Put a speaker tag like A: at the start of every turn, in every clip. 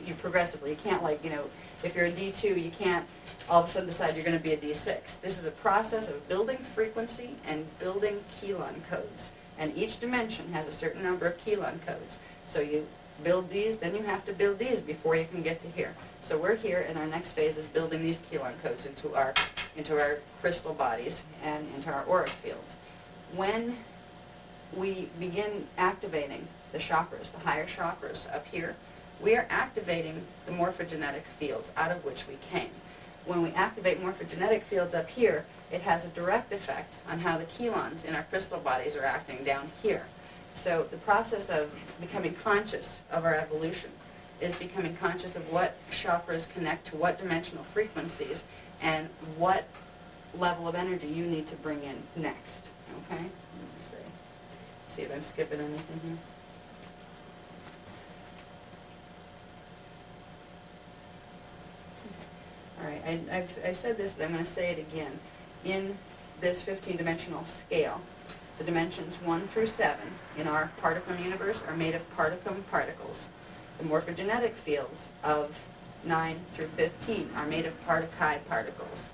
A: you progressively. You can't, like, if you're a D2, you can't all of a sudden decide you're going to be a D6. This is a process of building frequency and building Kilon codes. And each dimension has a certain number of Kilon codes. So you build these, then you have to build these before you can get to here. So we're here, and our next phase is building these Kilon codes into our crystal bodies and into our auric fields. When we begin activating the chakras, the higher chakras up here, we are activating the morphogenetic fields out of which we came. When we activate morphogenetic fields up here, it has a direct effect on how the Kilons in our crystal bodies are acting down here. So the process of becoming conscious of our evolution is becoming conscious of what chakras connect to what dimensional frequencies and what level of energy you need to bring in next. Okay? Let me see if I'm skipping anything here. All right, I said this, but I'm going to say it again. In this 15-dimensional scale, the dimensions 1 through 7 in our Particum universe are made of Particum particles. The morphogenetic fields of 9 through 15 are made of Particae particles.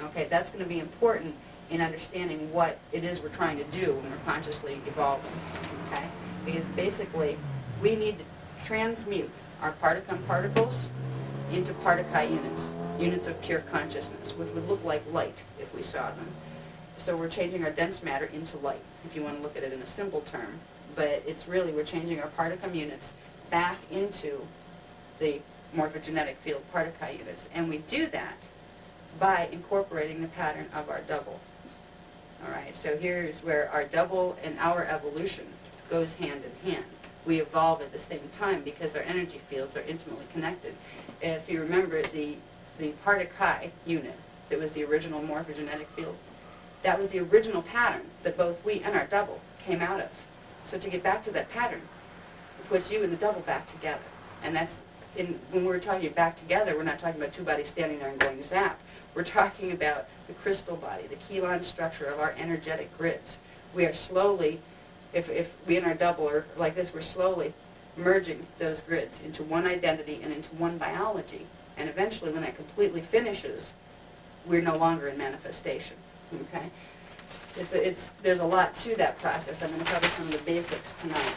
A: Okay, that's going to be important in understanding what it is we're trying to do when we're consciously evolving. Okay, because basically we need to transmute our Particum particles into Particae units of pure consciousness, which would look like light if we saw them. So we're changing our dense matter into light, if you want to look at it in a simple term. But it's really, we're changing our Particum units back into the morphogenetic field Particae units. And we do that by incorporating the pattern of our double. All right, so here's where our double and our evolution goes hand in hand. We evolve at the same time because our energy fields are intimately connected. If you remember the Particae unit that was the original morphogenetic field, that was the original pattern that both we and our double came out of. So to get back to that pattern, it puts you and the double back together. And that's, when we're talking back together, we're not talking about two bodies standing there and going zap. We're talking about the crystal body, the Kilon structure of our energetic grids. We are slowly, if we and our double are like this, we're slowly merging those grids into one identity and into one biology. And eventually, when that completely finishes, we're no longer in manifestation. Okay? There's a lot to that process. I'm going to cover some of the basics tonight.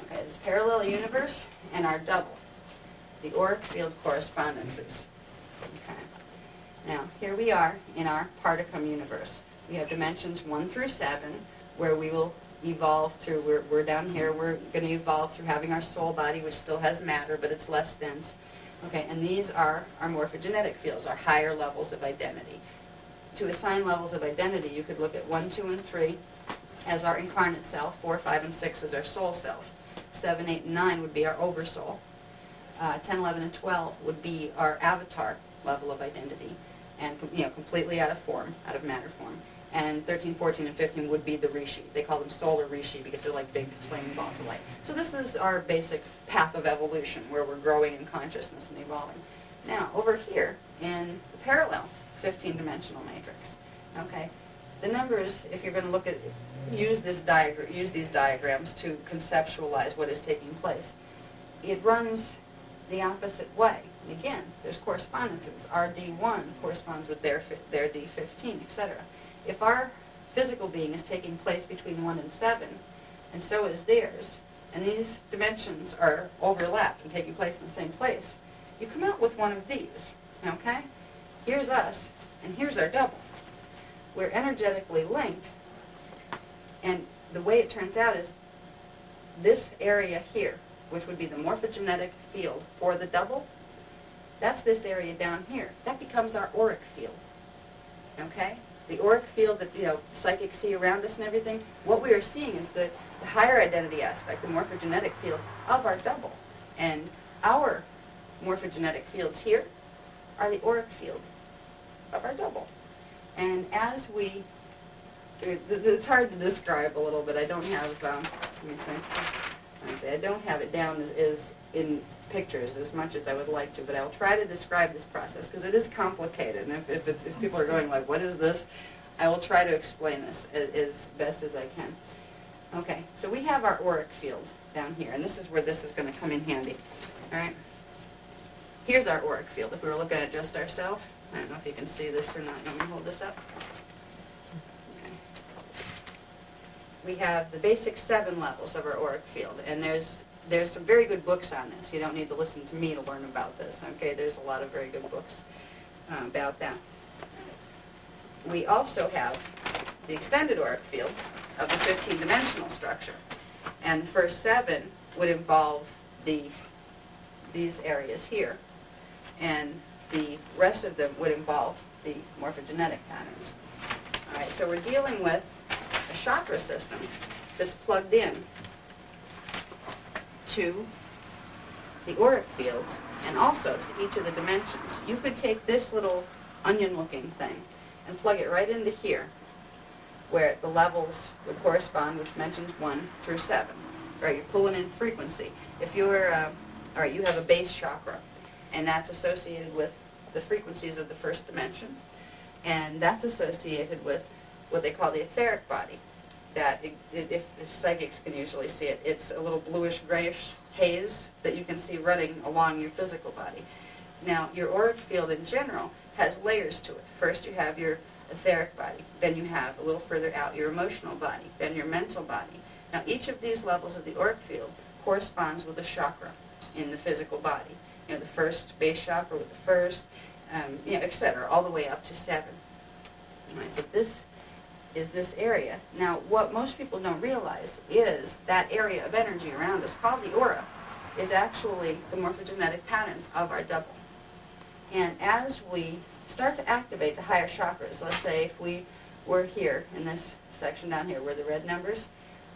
A: Okay, this parallel universe and our double, the auric field correspondences. Okay. Now, here we are in our Particum universe. We have dimensions 1 through 7, where we will evolve through, we're down here, we're going to evolve through having our soul body, which still has matter, but it's less dense. Okay, and these are our morphogenetic fields, our higher levels of identity. To assign levels of identity, you could look at 1, 2, and 3 as our incarnate self, 4, 5, and 6 as our soul self. 7, 8, and 9 would be our oversoul. 10, 11, and 12 would be our avatar level of identity, and completely out of form, out of matter form. And 13, 14, and 15 would be the rishi. They call them solar rishi because they're like big flaming balls of light. So this is our basic path of evolution, where we're growing in consciousness and evolving. Now, over here in the parallel 15-dimensional matrix, okay, the numbers, if you're going to look at, use these diagrams to conceptualize what is taking place. It runs the opposite way. And again, there's correspondences. Our D1 corresponds with their D15, etc. If our physical being is taking place between 1 and 7, and so is theirs, and these dimensions are overlapped and taking place in the same place, you come out with one of these, okay? Here's us, and here's our double. We're energetically linked, and the way it turns out is this area here, which would be the morphogenetic field for the double, that's this area down here. That becomes our auric field, okay? The auric field that, psychics see around us and everything, what we are seeing is the higher identity aspect, the morphogenetic field of our double. And our morphogenetic fields here are the auric field of our double. And as we, it's hard to describe a little bit. I don't have, I don't have it down as in pictures as much as I would like to, but I'll try to describe this process because it is complicated. And if people are going like, what is this? I will try to explain this as best as I can. Okay, so we have our auric field down here. And this is where this is going to come in handy. All right? Here's our auric field. If we were looking at just ourselves, I don't know if you can see this or not. You want me to hold this up? Okay. We have the basic 7 levels of our auric field, and there's some very good books on this. You don't need to listen to me to learn about this. Okay, there's a lot of very good books about that. We also have the extended auric field of the 15-dimensional structure, and the first 7 would involve these areas here, and the rest of them would involve the morphogenetic patterns. All right, so we're dealing with a chakra system that's plugged in to the auric fields and also to each of the dimensions. You could take this little onion-looking thing and plug it right into here, where the levels would correspond with dimensions 1 through 7. Right, you're pulling in frequency. If you're, all right, you have a base chakra, and that's associated with the frequencies of the first dimension, and that's associated with what they call the etheric body. That, if psychics can usually see it, it's a little bluish-grayish haze that you can see running along your physical body. Now, your auric field in general has layers to it. First you have your etheric body, then you have a little further out your emotional body, then your mental body. Now, each of these levels of the auric field corresponds with a chakra in the physical body. You know, the first base chakra with the first, etc., all the way up to 7. All right, so this is this area. Now, what most people don't realize is that area of energy around us, called the aura, is actually the morphogenetic patterns of our double. And as we start to activate the higher chakras, let's say if we were here in this section down here where the red numbers,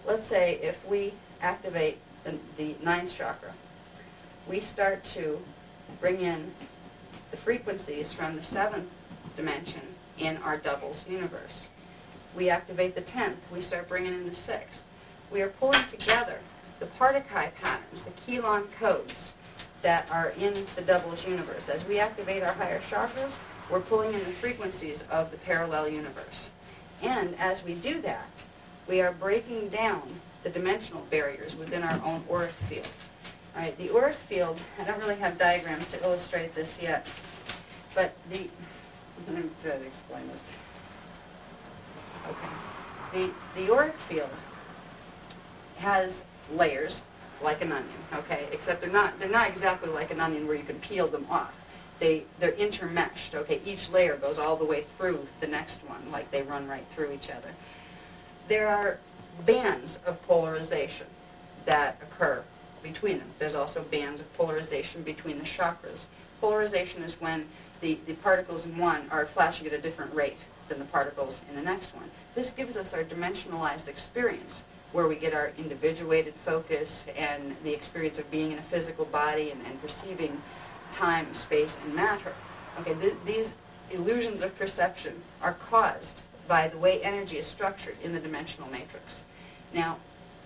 A: let's say if we activate the 9th chakra, we start to bring in the frequencies from the 7th dimension in our doubles universe. We activate the 10th, we start bringing in the 6th. We are pulling together the Partakai patterns, the Kilon codes that are in the doubles universe. As we activate our higher chakras, we're pulling in the frequencies of the parallel universe. And as we do that, we are breaking down the dimensional barriers within our own auric field. All right, the auric field, I don't really have diagrams to illustrate this yet, but let me try to explain this. Okay. The auric field has layers like an onion, okay? Except they're not exactly like an onion where you can peel them off. They're intermeshed, okay? Each layer goes all the way through the next one, like they run right through each other. There are bands of polarization that occur between them. There's also bands of polarization between the chakras. Polarization is when the particles in one are flashing at a different rate than the particles in the next one. This gives us our dimensionalized experience, where we get our individuated focus and the experience of being in a physical body and perceiving time, space, and matter. Okay, these illusions of perception are caused by the way energy is structured in the dimensional matrix. Now,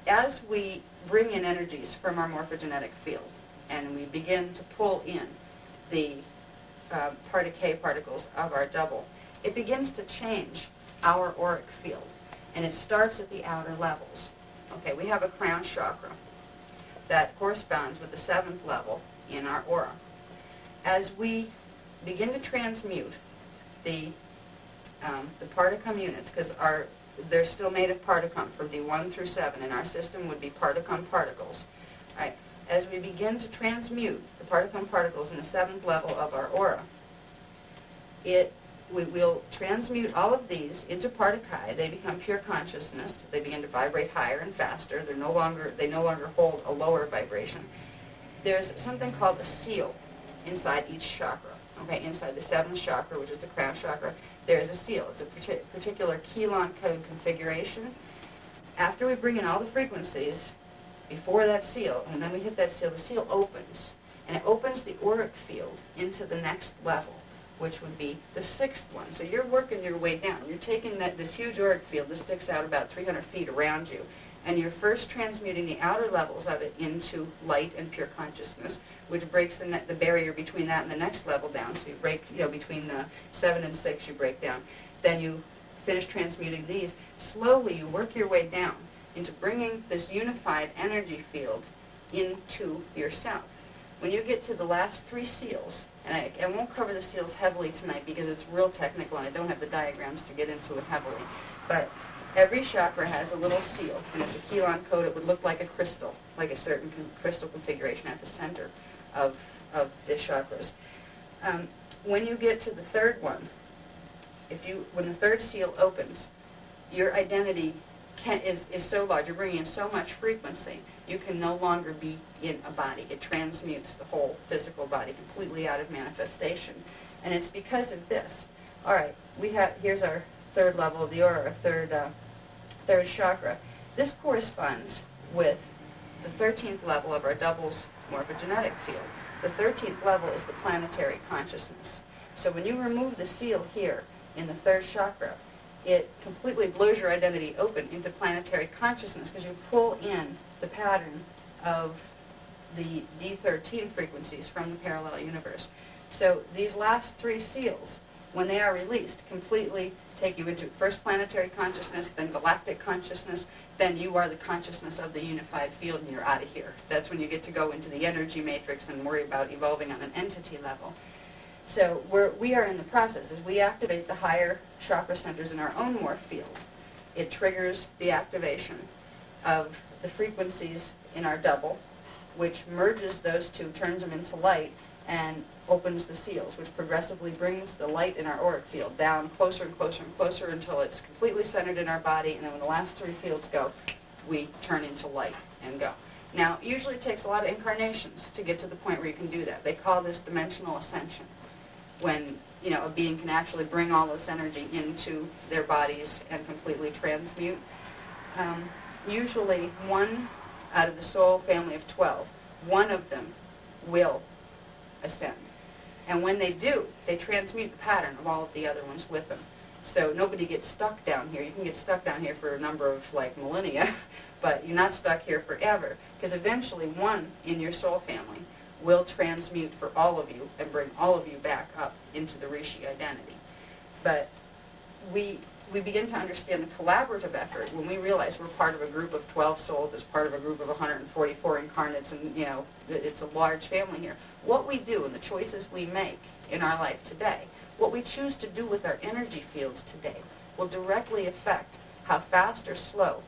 A: as we bring in energies from our morphogenetic field and we begin to pull in the Partakai particles of our double, it begins to change our auric field, and it starts at the outer levels. Okay, we have a crown chakra that corresponds with the 7th level in our aura. As we begin to transmute the particum units, because they're still made of particum from D1 through 7, and our system would be particum particles. Right? As we begin to transmute the particum particles in the 7th level of our aura, we will transmute all of these into Partakai. They become pure consciousness. They begin to vibrate higher and faster. They no longer hold a lower vibration. There's something called a seal inside each chakra. Okay, inside the 7th chakra, which is the crown chakra, there is a seal. It's a particular Kilon code configuration. After we bring in all the frequencies before that seal, and then we hit that seal, the seal opens, and it opens the auric field into the next level, which would be the 6th one. So you're working your way down. You're taking this huge auric field that sticks out about 300 feet around you, and you're first transmuting the outer levels of it into light and pure consciousness, which breaks the barrier between that and the next level down. So you break, between the 7 and 6, you break down. Then you finish transmuting these. Slowly, you work your way down into bringing this unified energy field into yourself. When you get to the last 3 seals, and I won't cover the seals heavily tonight because it's real technical and I don't have the diagrams to get into it heavily, but every chakra has a little seal, and it's a Kilon code. It would look like a crystal, like a certain crystal configuration at the center of the chakras. When you get to the 3rd one, when the 3rd seal opens, your identity is so large, you're bringing in so much frequency, you can no longer be in a body. It transmutes the whole physical body completely out of manifestation. And it's because of this. All right, here's our 3rd level of the aura, our 3rd chakra. This corresponds with the 13th level of our double's morphogenetic field. The 13th level is the planetary consciousness. So when you remove the seal here in the 3rd chakra, it completely blows your identity open into planetary consciousness because you pull in the pattern of the D13 frequencies from the parallel universe. So these last 3 seals, when they are released, completely take you into first planetary consciousness, then galactic consciousness, then you are the consciousness of the unified field and you're out of here. That's when you get to go into the energy matrix and worry about evolving on an entity level. So we are in the process. As we activate the higher chakra centers in our own morph field, it triggers the activation of the frequencies in our double, which merges those two, turns them into light, and opens the seals, which progressively brings the light in our auric field down closer and closer and closer until it's completely centered in our body, and then when the last 3 fields go, we turn into light and go. Now, usually it takes a lot of incarnations to get to the point where you can do that. They call this dimensional ascension, when a being can actually bring all this energy into their bodies and completely transmute. Usually 1 out of the soul family of 12, 1 of them will ascend. And when they do, they transmute the pattern of all of the other ones with them. So nobody gets stuck down here. You can get stuck down here for a number of millennia, but you're not stuck here forever, because eventually 1 in your soul family will transmute for all of you and bring all of you back up into the Rishi identity. But we begin to understand the collaborative effort when we realize we're part of a group of 12 souls that's part of a group of 144 incarnates, and it's a large family here. What we do and the choices we make in our life today, what we choose to do with our energy fields today, will directly affect how fast or slow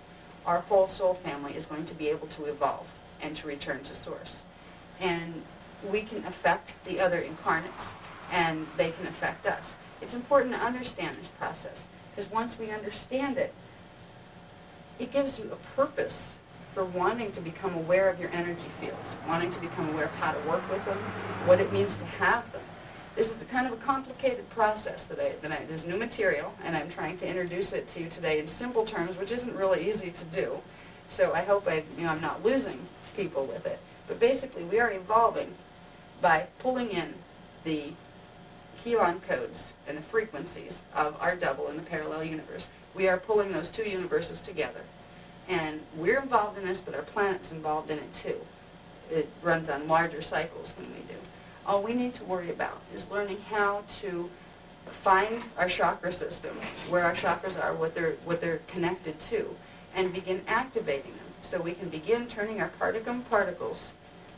A: our whole soul family is going to be able to evolve and to return to source. And we can affect the other incarnates, and they can affect us. It's important to understand this process, because once we understand it, it gives you a purpose for wanting to become aware of your energy fields, wanting to become aware of how to work with them, what it means to have them. This is a kind of a complicated process there's new material, and I'm trying to introduce it to you today in simple terms, which isn't really easy to do. So I hope I'm not losing people with it. But basically, we are evolving by pulling in the Kilon codes and the frequencies of our double in the parallel universe. We are pulling those 2 universes together. And we're involved in this, but our planet's involved in it too. It runs on larger cycles than we do. All we need to worry about is learning how to find our chakra system, where our chakras are, what they're connected to, and begin activating them so we can begin turning our particum particles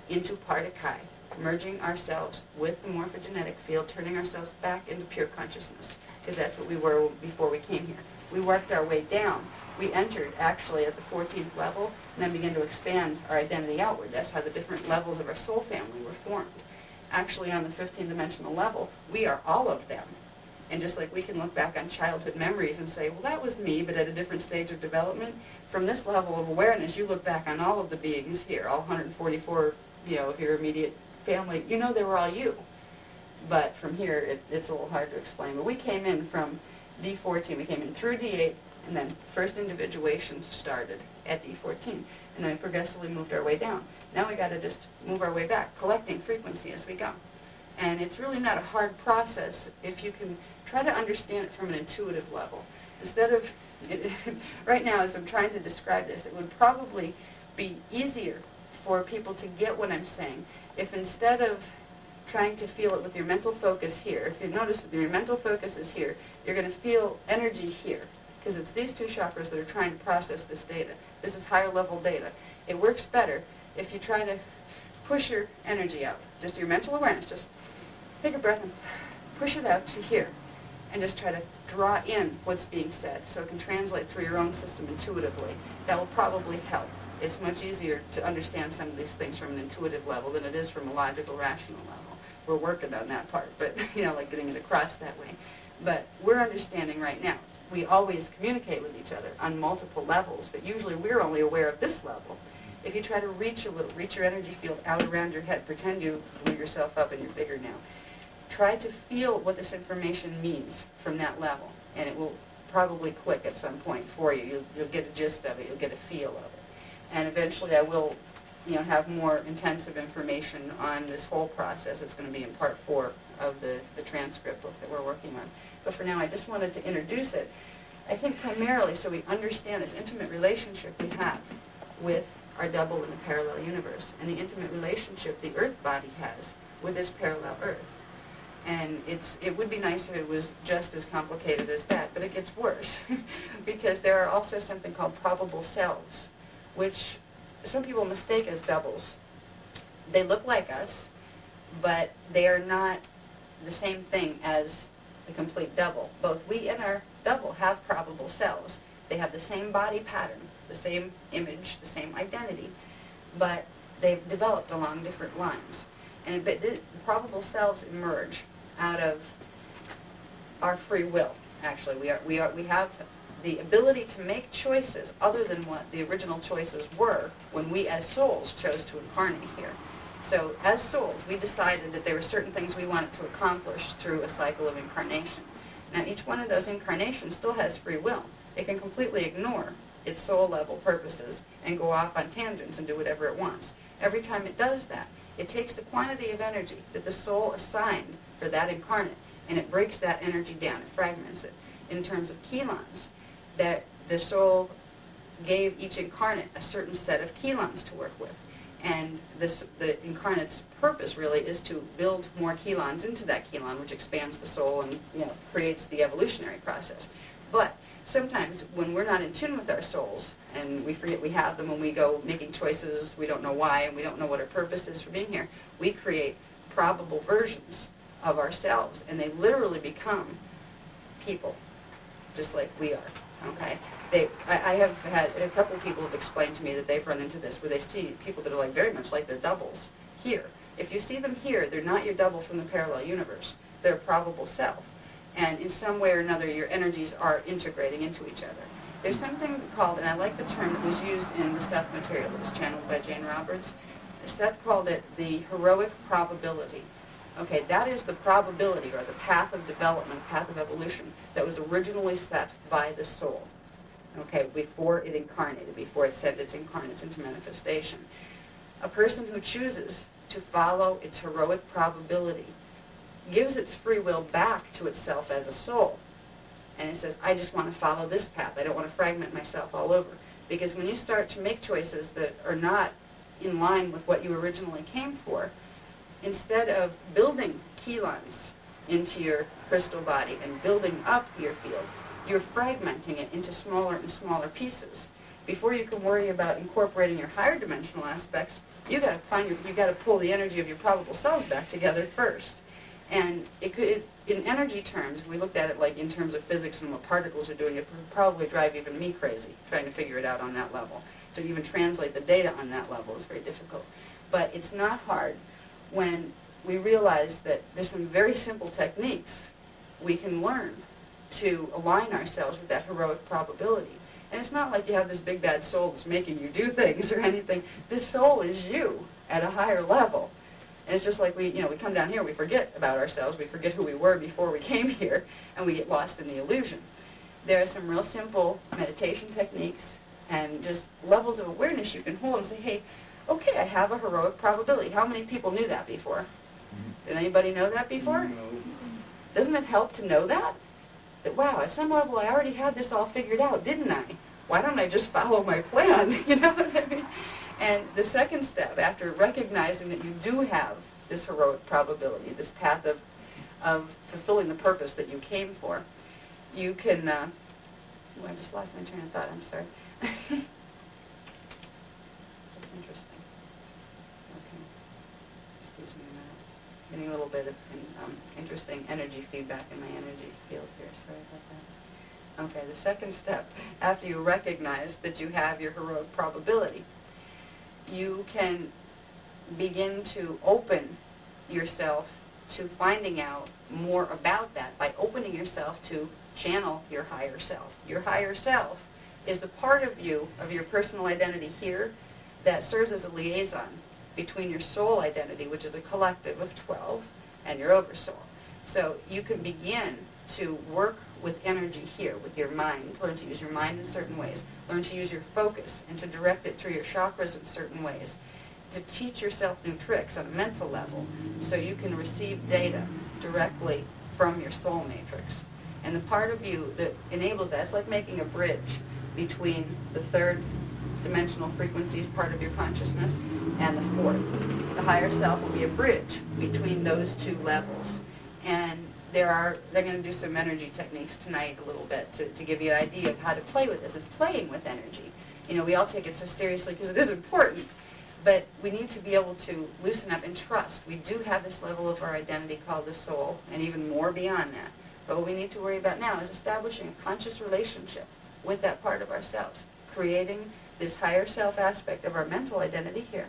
A: into particae, merging ourselves with the morphogenetic field, turning ourselves back into pure consciousness, because that's what we were before we came here. We worked our way down. We entered actually at the 14th level and then began to expand our identity outward. That's how the different levels of our soul family were formed. Actually, on the 15th dimensional level, we are all of them. And just like we can look back on childhood memories and say, well, that was me, but at a different stage of development, from this level of awareness, you look back on all of the beings here, all 144, of your immediate family, they were all you. But from here, it's a little hard to explain. But we came in from D14. We came in through D8, and then first individuation started at D14. And then we progressively moved our way down. Now we got to just move our way back, collecting frequency as we go. And it's really not a hard process if you can try to understand it from an intuitive level. Instead of, right now as I'm trying to describe this, it would probably be easier for people to get what I'm saying if instead of trying to feel it with your mental focus here, if you notice that your mental focus is here, you're going to feel energy here. because it's these two chakras that are trying to process this data. This is higher level data. It works better if you try to push your energy out. Just your mental awareness. Just take a breath and push it out to here. And just try to draw in what's being said so it can translate through your own system intuitively. That will probably help. It's much easier to understand some of these things from an intuitive level than it is from a logical, rational level. We're working on that part, but, like getting it across that way. But we're understanding right now. We always communicate with each other on multiple levels, but usually we're only aware of this level. If you try to reach your energy field out around your head, pretend you blew yourself up and you're bigger now. Try to feel what this information means from that level, and it will probably click at some point for you. You'll get a gist of it. You'll get a feel of it. And eventually I will have more intensive information on this whole process. It's going to be in part 4 of the transcript book that we're working on. But for now, I just wanted to introduce it, I think primarily so we understand this intimate relationship we have with our double in the parallel universe, and the intimate relationship the Earth body has with this parallel Earth. And it would be nice if it was just as complicated as that, but it gets worse because there are also something called probable selves, which some people mistake as doubles. They look like us, but they are not the same thing as the complete double. Both we and our double have probable selves. They have the same body pattern, the same image, the same identity, but they've developed along different lines. And the probable selves emerge out of our free will. Actually, we have the ability to make choices other than what the original choices were when we as souls chose to incarnate here. So as souls, we decided that there were certain things we wanted to accomplish through a cycle of incarnation. Now, each one of those incarnations still has free will. It can completely ignore its soul level purposes and go off on tangents and do whatever it wants. Every time it does that, it takes the quantity of energy that the soul assigned for that incarnate, and it breaks that energy down, it fragments it in terms of kilons, that the soul gave each incarnate a certain set of kilons to work with. And the incarnate's purpose really is to build more kilons into that kilon, which expands the soul and creates the evolutionary process. But sometimes when we're not in tune with our souls, and we forget we have them when we go making choices, we don't know why, and we don't know what our purpose is for being here, we create probable versions of ourselves, and they literally become people, just like we are, okay? I have had a couple of people have explained to me that they've run into this, where they see people that are very much like their doubles here. If you see them here, they're not your double from the parallel universe. They're a probable self. And in some way or another, your energies are integrating into each other. There's something called, and I like the term that was used in the Seth material that was channeled by Jane Roberts. Seth called it the heroic probability. Okay, that is the probability or the path of development, path of evolution that was originally set by the soul. Okay, before it incarnated, before it sent its incarnates into manifestation. A person who chooses to follow its heroic probability gives its free will back to itself as a soul. And it says, I just want to follow this path. I don't want to fragment myself all over. Because when you start to make choices that are not in line with what you originally came for, instead of building kilons into your crystal body and building up your field, you're fragmenting it into smaller and smaller pieces. Before you can worry about incorporating your higher dimensional aspects, you got to pull the energy of your probable cells back together first. And in energy terms, if we looked at it like in terms of physics and what particles are doing, it would probably drive even me crazy trying to figure it out on that level. To even translate the data on that level is very difficult. But it's not hard when we realize that there's some very simple techniques we can learn to align ourselves with that heroic probability. And it's not like you have this big bad soul that's making you do things or anything. This soul is you at a higher level. And it's just like we come down here, we forget about ourselves, we forget who we were before we came here, and we get lost in the illusion. There are some real simple meditation techniques and just levels of awareness you can hold and say, hey, okay, I have a heroic probability. How many people knew that before? Did anybody know that before?
B: No.
A: Doesn't it help to know that? That, wow, at some level I already had this all figured out, didn't I? Why don't I just follow my plan? You know what I mean? And the second step, after recognizing that you do have this heroic probability, this path of fulfilling the purpose that you came for, you can I just lost my train of thought. I'm sorry. Interesting. Okay. Excuse me a minute. Getting a little bit of interesting energy feedback in my energy field here. Sorry about that. Okay, the second step, after you recognize that you have your heroic probability, you can begin to open yourself to finding out more about that by opening yourself to channel your higher self. Your higher self is the part of you, of your personal identity here, that serves as a liaison between your soul identity, which is a collective of 12, and your oversoul. So you can begin to work with energy here, with your mind, learn to use your mind in certain ways, learn to use your focus and to direct it through your chakras in certain ways, to teach yourself new tricks on a mental level so you can receive data directly from your soul matrix. And the part of you that enables that, it's like making a bridge between the third dimensional frequencies part of your consciousness and the fourth. The higher self will be a bridge between those two levels. And they're going to do some energy techniques tonight a little bit to give you an idea of how to play with this. It's playing with energy. You know, we all take it so seriously because it is important, but we need to be able to loosen up and trust. We do have this level of our identity called the soul, and even more beyond that. But what we need to worry about now is establishing a conscious relationship with that part of ourselves, creating this higher self aspect of our mental identity here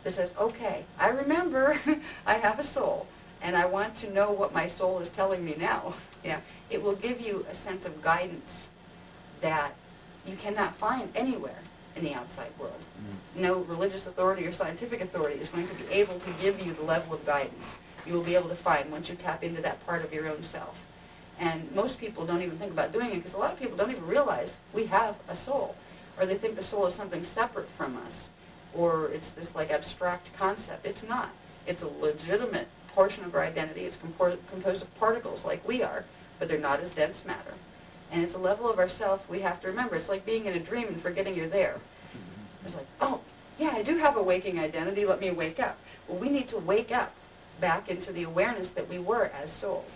A: that says, okay, I remember I have a soul, and I want to know what my soul is telling me now. Yeah, it will give you a sense of guidance that you cannot find anywhere in the outside world. No religious authority or scientific authority is going to be able to give you the level of guidance you will be able to find once you tap into that part of your own self. And most people don't even think about doing it because a lot of people don't even realize we have a soul, or they think the soul is something separate from us, or it's this like abstract concept. It's not. It's a legitimate portion of our identity. It's composed of particles like we are, but they're not as dense matter. And it's a level of ourself we have to remember. It's like being in a dream and forgetting you're there. It's like, oh, yeah, I do have a waking identity. Let me wake up. Well, we need to wake up back into the awareness that we were as souls.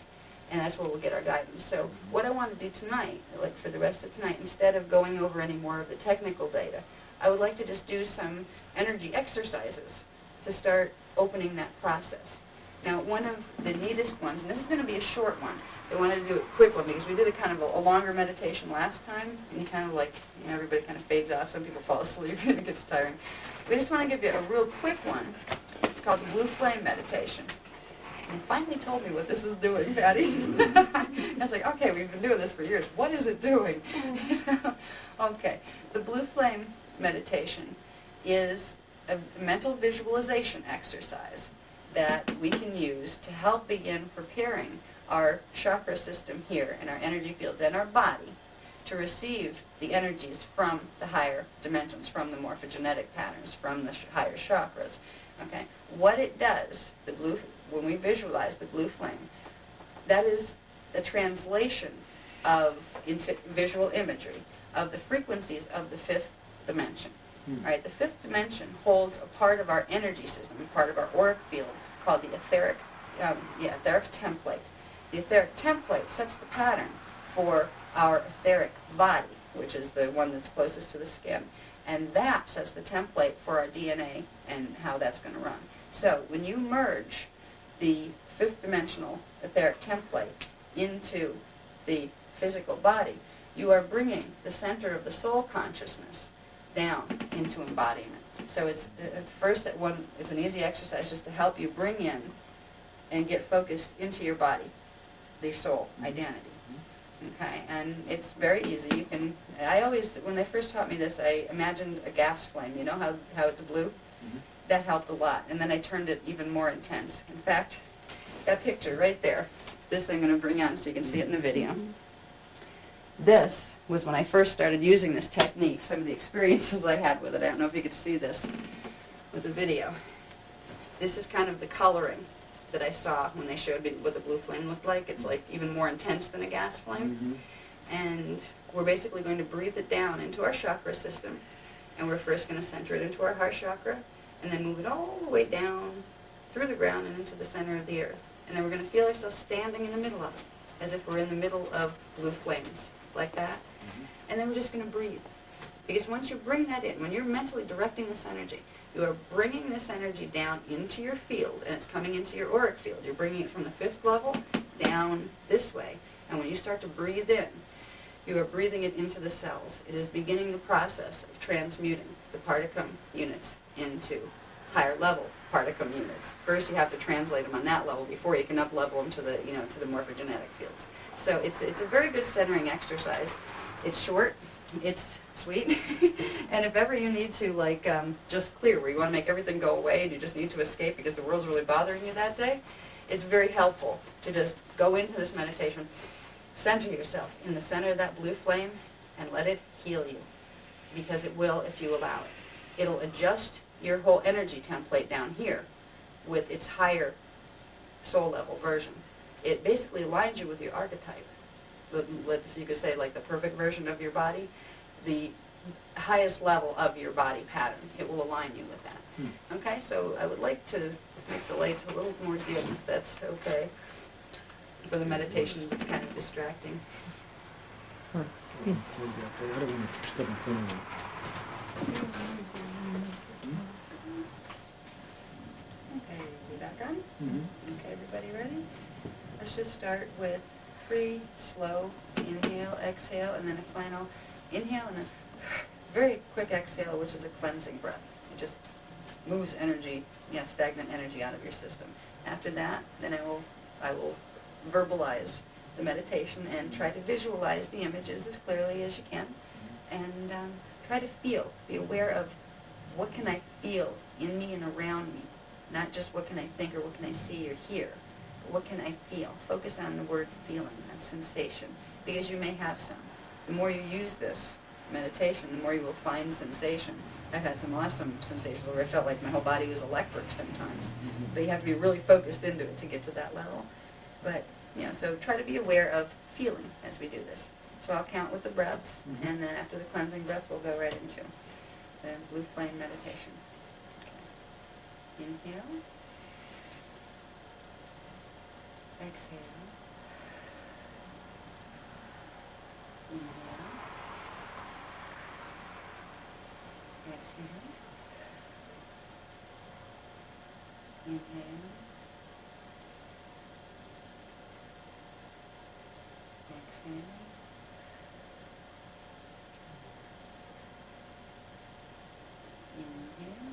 A: And that's where we'll get our guidance. So what I want to do tonight, like for the rest of tonight, instead of going over any more of the technical data, I would like to just do some energy exercises to start opening that process. Now, one of the neatest ones, and this is going to be a short one, I wanted to do a quick one because we did a kind of a longer meditation last time, and you kind of like, you know, everybody kind of fades off. Some people fall asleep and it gets tiring. We just want to give you a real quick one. It's called the Blue Flame Meditation. And finally told me what this is doing, Patty. I was like, okay, we've been doing this for years. What is it doing? Okay, the Blue Flame Meditation is a mental visualization exercise that we can use to help begin preparing our chakra system here and our energy fields and our body to receive the energies from the higher dimensions, from the morphogenetic patterns, from the higher chakras. Okay, what it does, when we visualize the blue flame, that is a translation of into visual imagery of the frequencies of the fifth dimension. Right, the fifth dimension holds a part of our energy system, a part of our auric field called the etheric template. The etheric template sets the pattern for our etheric body, which is the one that's closest to the skin. And that sets the template for our DNA and how that's going to run. So when you merge the fifth dimensional etheric template into the physical body, you are bringing the center of the soul consciousness down into embodiment. So it's an easy exercise just to help you bring in and get focused into your body, the soul identity. Okay, and it's very easy. When they first taught me this, I imagined a gas flame. You know how it's blue? Mm-hmm. That helped a lot. And then I turned it even more intense. In fact, that picture right there, this I'm going to bring on so you can see it in the video. This was when I first started using this technique, some of the experiences I had with it. I don't know if you could see this with the video. This is kind of the coloring that I saw when they showed me what the blue flame looked like. It's like even more intense than a gas flame. Mm-hmm. And we're basically going to breathe it down into our chakra system. And we're first going to center it into our heart chakra, and then move it all the way down through the ground and into the center of the earth. And then we're going to feel ourselves standing in the middle of it, as if we're in the middle of blue flames. like that. And then we're just going to breathe. Because once you bring that in, when you're mentally directing this energy, you are bringing this energy down into your field, and it's coming into your auric field. You're bringing it from the 5th level down this way. And when you start to breathe in, you are breathing it into the cells. It is beginning the process of transmuting the particum units into higher level particum units. First, you have to translate them on that level before you can up-level them to the, to the morphogenetic fields. So it's a very good centering exercise. It's short, it's sweet, and if ever you need to just clear, where you want to make everything go away and you just need to escape because the world's really bothering you that day, it's very helpful to just go into this meditation, center yourself in the center of that blue flame, and let it heal you, because it will if you allow it. It'll adjust your whole energy template down here with its higher soul level version. It basically aligns you with your archetype. You could say like the perfect version of your body, the highest level of your body pattern. It will align you with that. Okay, so I would like to make the light a little more dim, if that's okay. For the meditation, it's kind of distracting.
B: I don't want to step in front of you.
A: Okay, we back on? Okay, everybody ready? Let's just start with 3 slow inhale, exhale, and then a final inhale and a very quick exhale, which is a cleansing breath. It just moves energy, stagnant energy out of your system. After that, then I will verbalize the meditation and try to visualize the images as clearly as you can, and try to feel, be aware of what can I feel in me and around me, not just what can I think or what can I see or hear, but what can I feel. Focus on the word feeling, that sensation, because you may have some. The more you use this meditation, the more you will find sensation. I've had some awesome sensations where I felt like my whole body was electric sometimes, but you have to be really focused into it to get to that level. But so try to be aware of feeling as we do this. So I'll count with the breaths, and then after the cleansing breath, we'll go right into the blue flame meditation. Okay. Inhale. Exhale. Inhale. Exhale. Inhale. Exhale. Inhale.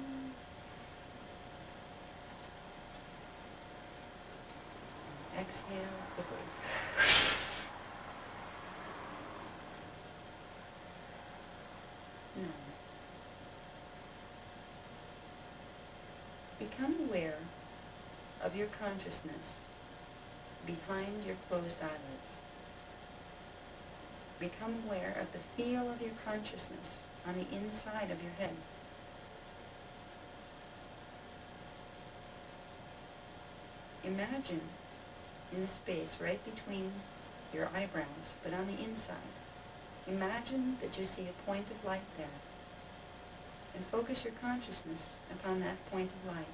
A: Exhale quickly. Now, become aware of your consciousness behind your closed eyelids. Become aware of the feel of your consciousness on the inside of your head. Imagine in the space right between your eyebrows, but on the inside. Imagine that you see a point of light there, and focus your consciousness upon that point of light.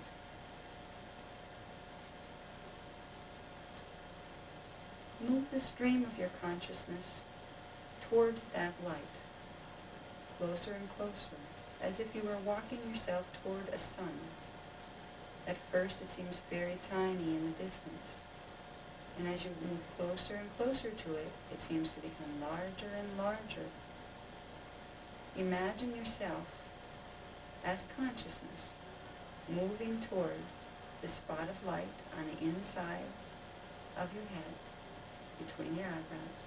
A: Move the stream of your consciousness toward that light, closer and closer, as if you were walking yourself toward a sun. At first it seems very tiny in the distance, and as you move closer and closer to it, it seems to become larger and larger. Imagine yourself as consciousness moving toward the spot of light on the inside of your head, between your eyebrows,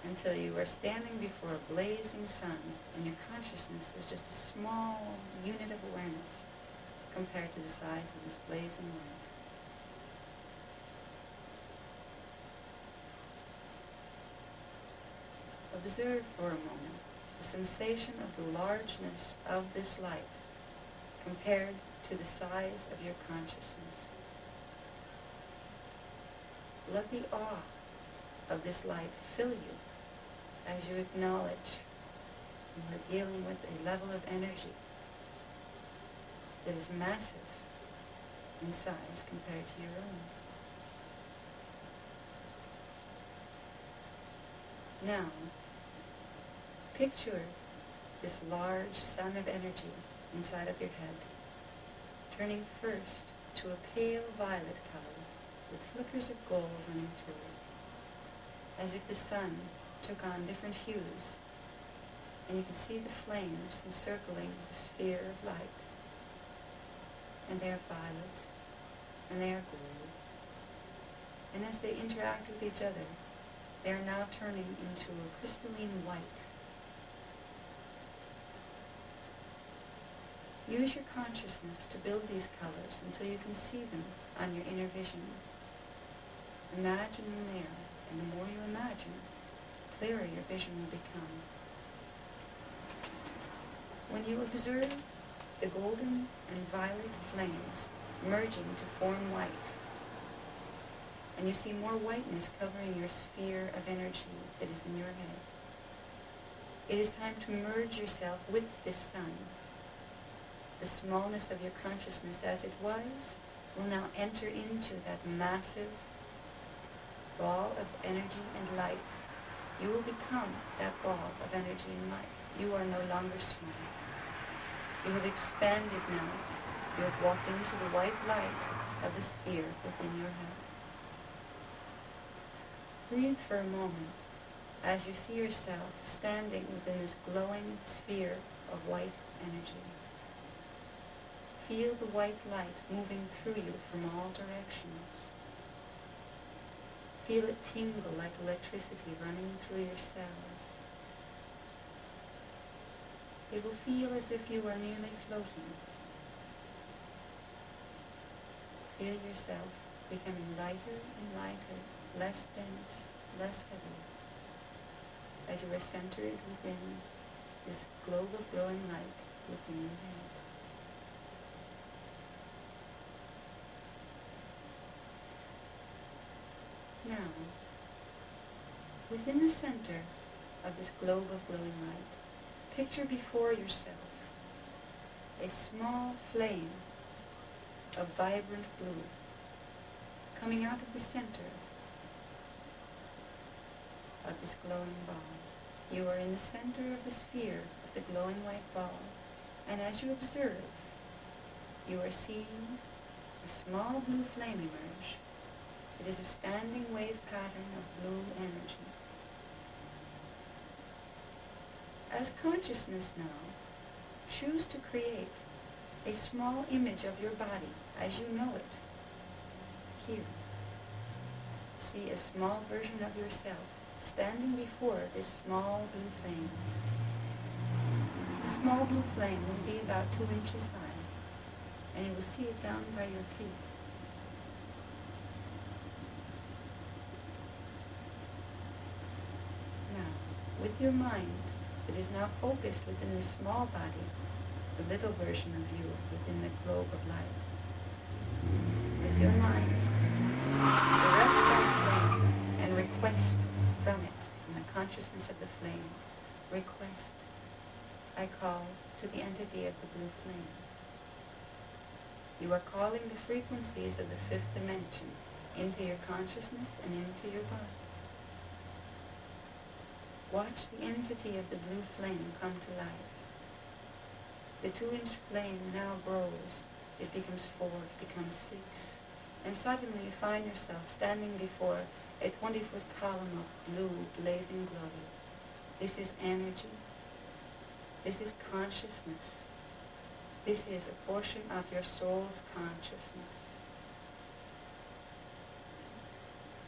A: until you are standing before a blazing sun, and your consciousness is just a small unit of awareness compared to the size of this blazing light. Observe for a moment the sensation of the largeness of this light compared to the size of your consciousness. Let the awe of this light fill you as you acknowledge you are dealing with a level of energy that is massive in size compared to your own. Now, picture this large sun of energy inside of your head, turning first to a pale violet color with flickers of gold running through it, as if the sun took on different hues, and you can see the flames encircling the sphere of light, and they are violet, and they are gold, and as they interact with each other, they are now turning into a crystalline white. Use your consciousness to build these colors until you can see them on your inner vision. Imagine them there, and the more you imagine, the clearer your vision will become. When you observe the golden and violet flames merging to form white, and you see more whiteness covering your sphere of energy that is in your head, it is time to merge yourself with this sun. The smallness of your consciousness as it was will now enter into that massive ball of energy and light. You will become that ball of energy and light. You are no longer small. You have expanded now. You have walked into the white light of the sphere within your head. Breathe for a moment as you see yourself standing within this glowing sphere of white energy. Feel the white light moving through you from all directions. Feel it tingle like electricity running through your cells. It will feel as if you are nearly floating. Feel yourself becoming lighter and lighter, less dense, less heavy, as you are centered within this globe of glowing light within your head. Now, within the center of this globe of glowing light, picture before yourself a small flame of vibrant blue coming out of the center of this glowing ball. You are in the center of the sphere of the glowing white ball, and as you observe, you are seeing a small blue flame emerge. It is a standing wave pattern of blue energy. As consciousness now, choose to create a small image of your body as you know it. Here, see a small version of yourself standing before this small blue flame. The small blue flame will be about 2 inches high, and you will see it down by your feet. With your mind that is now focused within the small body, the little version of you within the globe of light. With your mind, direct that flame and request from it, from the consciousness of the flame, request, I call to the entity of the blue flame. You are calling the frequencies of the 5th dimension into your consciousness and into your body. Watch the entity of the blue flame come to life. The 2-inch flame now grows. It becomes 4, it becomes 6. And suddenly you find yourself standing before a 20-foot column of blue blazing glory. This is energy. This is consciousness. This is a portion of your soul's consciousness.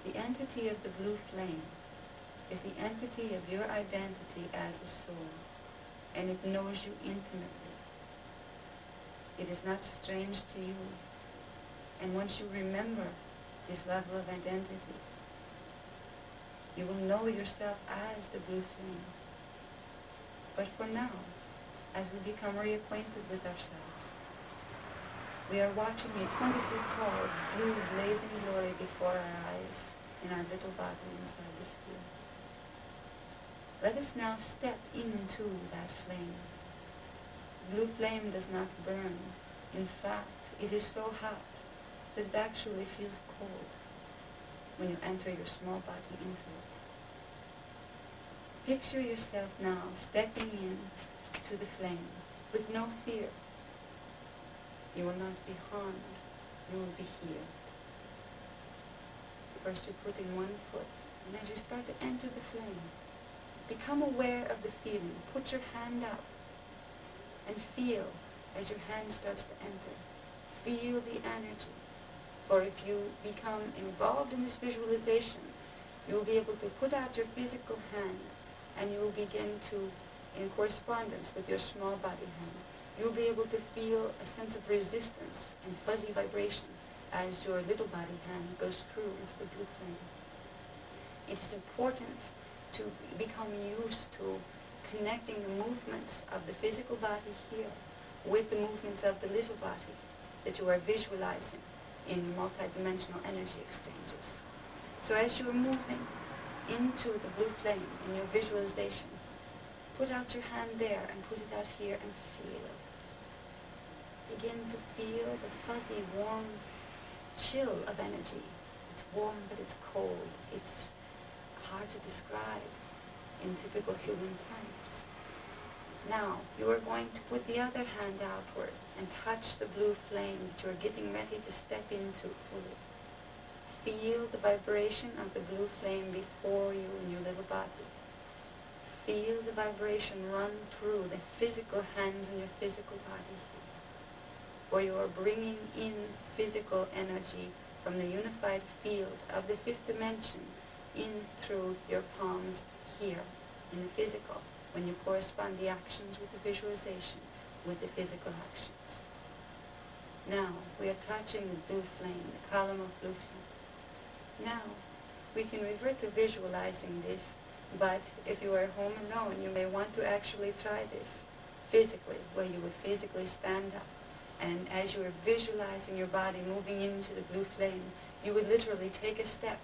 A: The entity of the blue flame is the entity of your identity as a soul, and it knows you intimately. It is not strange to you, and once you remember this level of identity, you will know yourself as the blue flame. But for now, as we become reacquainted with ourselves, we are watching a 20-foot tall blue blazing glory before our eyes in our little body inside the sphere. Let us now step into that flame. The blue flame does not burn. In fact, it is so hot that it actually feels cold when you enter your small body into it. Picture yourself now stepping in to the flame with no fear. You will not be harmed. You will be healed. First you put in one foot, and as you start to enter the flame, become aware of the feeling. Put your hand up and feel as your hand starts to enter. Feel the energy. For if you become involved in this visualization, you will be able to put out your physical hand, and you will begin to, in correspondence with your small body hand, you will be able to feel a sense of resistance and fuzzy vibration as your little body hand goes through into the blue flame. It is important to become used to connecting the movements of the physical body here with the movements of the little body that you are visualizing in multidimensional energy exchanges. So as you are moving into the blue flame in your visualization, put out your hand there and put it out here and feel. Begin to feel the fuzzy, warm chill of energy. It's warm, but it's cold. It's hard to describe in typical human terms. Now, you are going to put the other hand outward and touch the blue flame that you are getting ready to step into fully. Feel the vibration of the blue flame before you in your little body. Feel the vibration run through the physical hands in your physical body, where you are bringing in physical energy from the unified field of the fifth dimension in through your palms here in the physical, when you correspond the actions with the visualization with the physical actions. Now, we are touching the blue flame, the column of blue flame. Now, we can revert to visualizing this, but if you are home alone, you may want to actually try this physically, where you would physically stand up. And as you are visualizing your body moving into the blue flame, you would literally take a step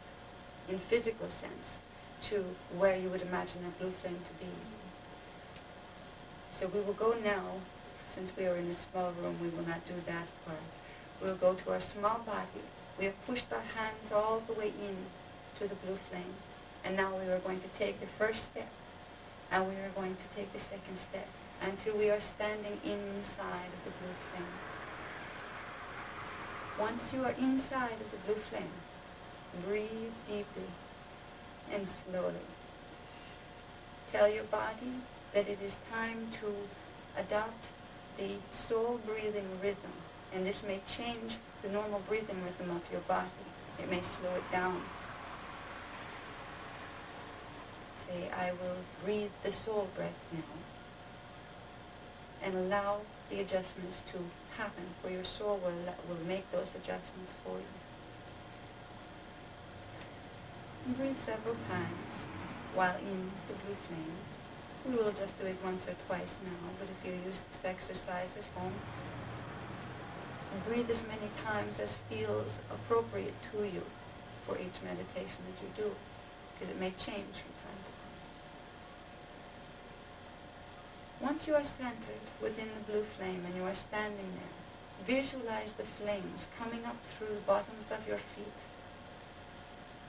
A: in physical sense to where you would imagine that blue flame to be. So we will go now, since we are in a small room, we will not do that part. We'll go to our small body. We have pushed our hands all the way in to the blue flame. And now we are going to take the first step, and we are going to take the second step, until we are standing inside of the blue flame. Once you are inside of the blue flame, breathe deeply and slowly. Tell your body that it is time to adopt the soul breathing rhythm, and this may change the normal breathing rhythm of your body. It may slow it down. Say, I will breathe the soul breath now, and allow the adjustments to happen, for your soul will make those adjustments for you. And breathe several times while in the blue flame. We will just do it once or twice now, but if you use this exercise at home, breathe as many times as feels appropriate to you for each meditation that you do, because it may change from time to time. Once you are centered within the blue flame and you are standing there, visualize the flames coming up through the bottoms of your feet.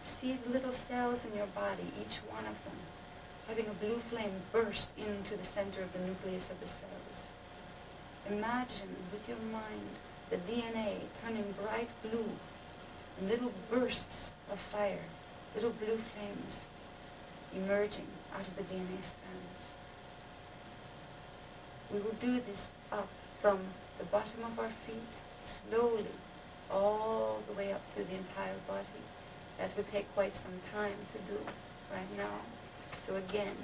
A: See the little cells in your body, each one of them, having a blue flame burst into the center of the nucleus of the cells. Imagine with your mind the DNA turning bright blue, and little bursts of fire, little blue flames emerging out of the DNA strands. We will do this up from the bottom of our feet, slowly, all the way up through the entire body. That will take quite some time to do right now. So again,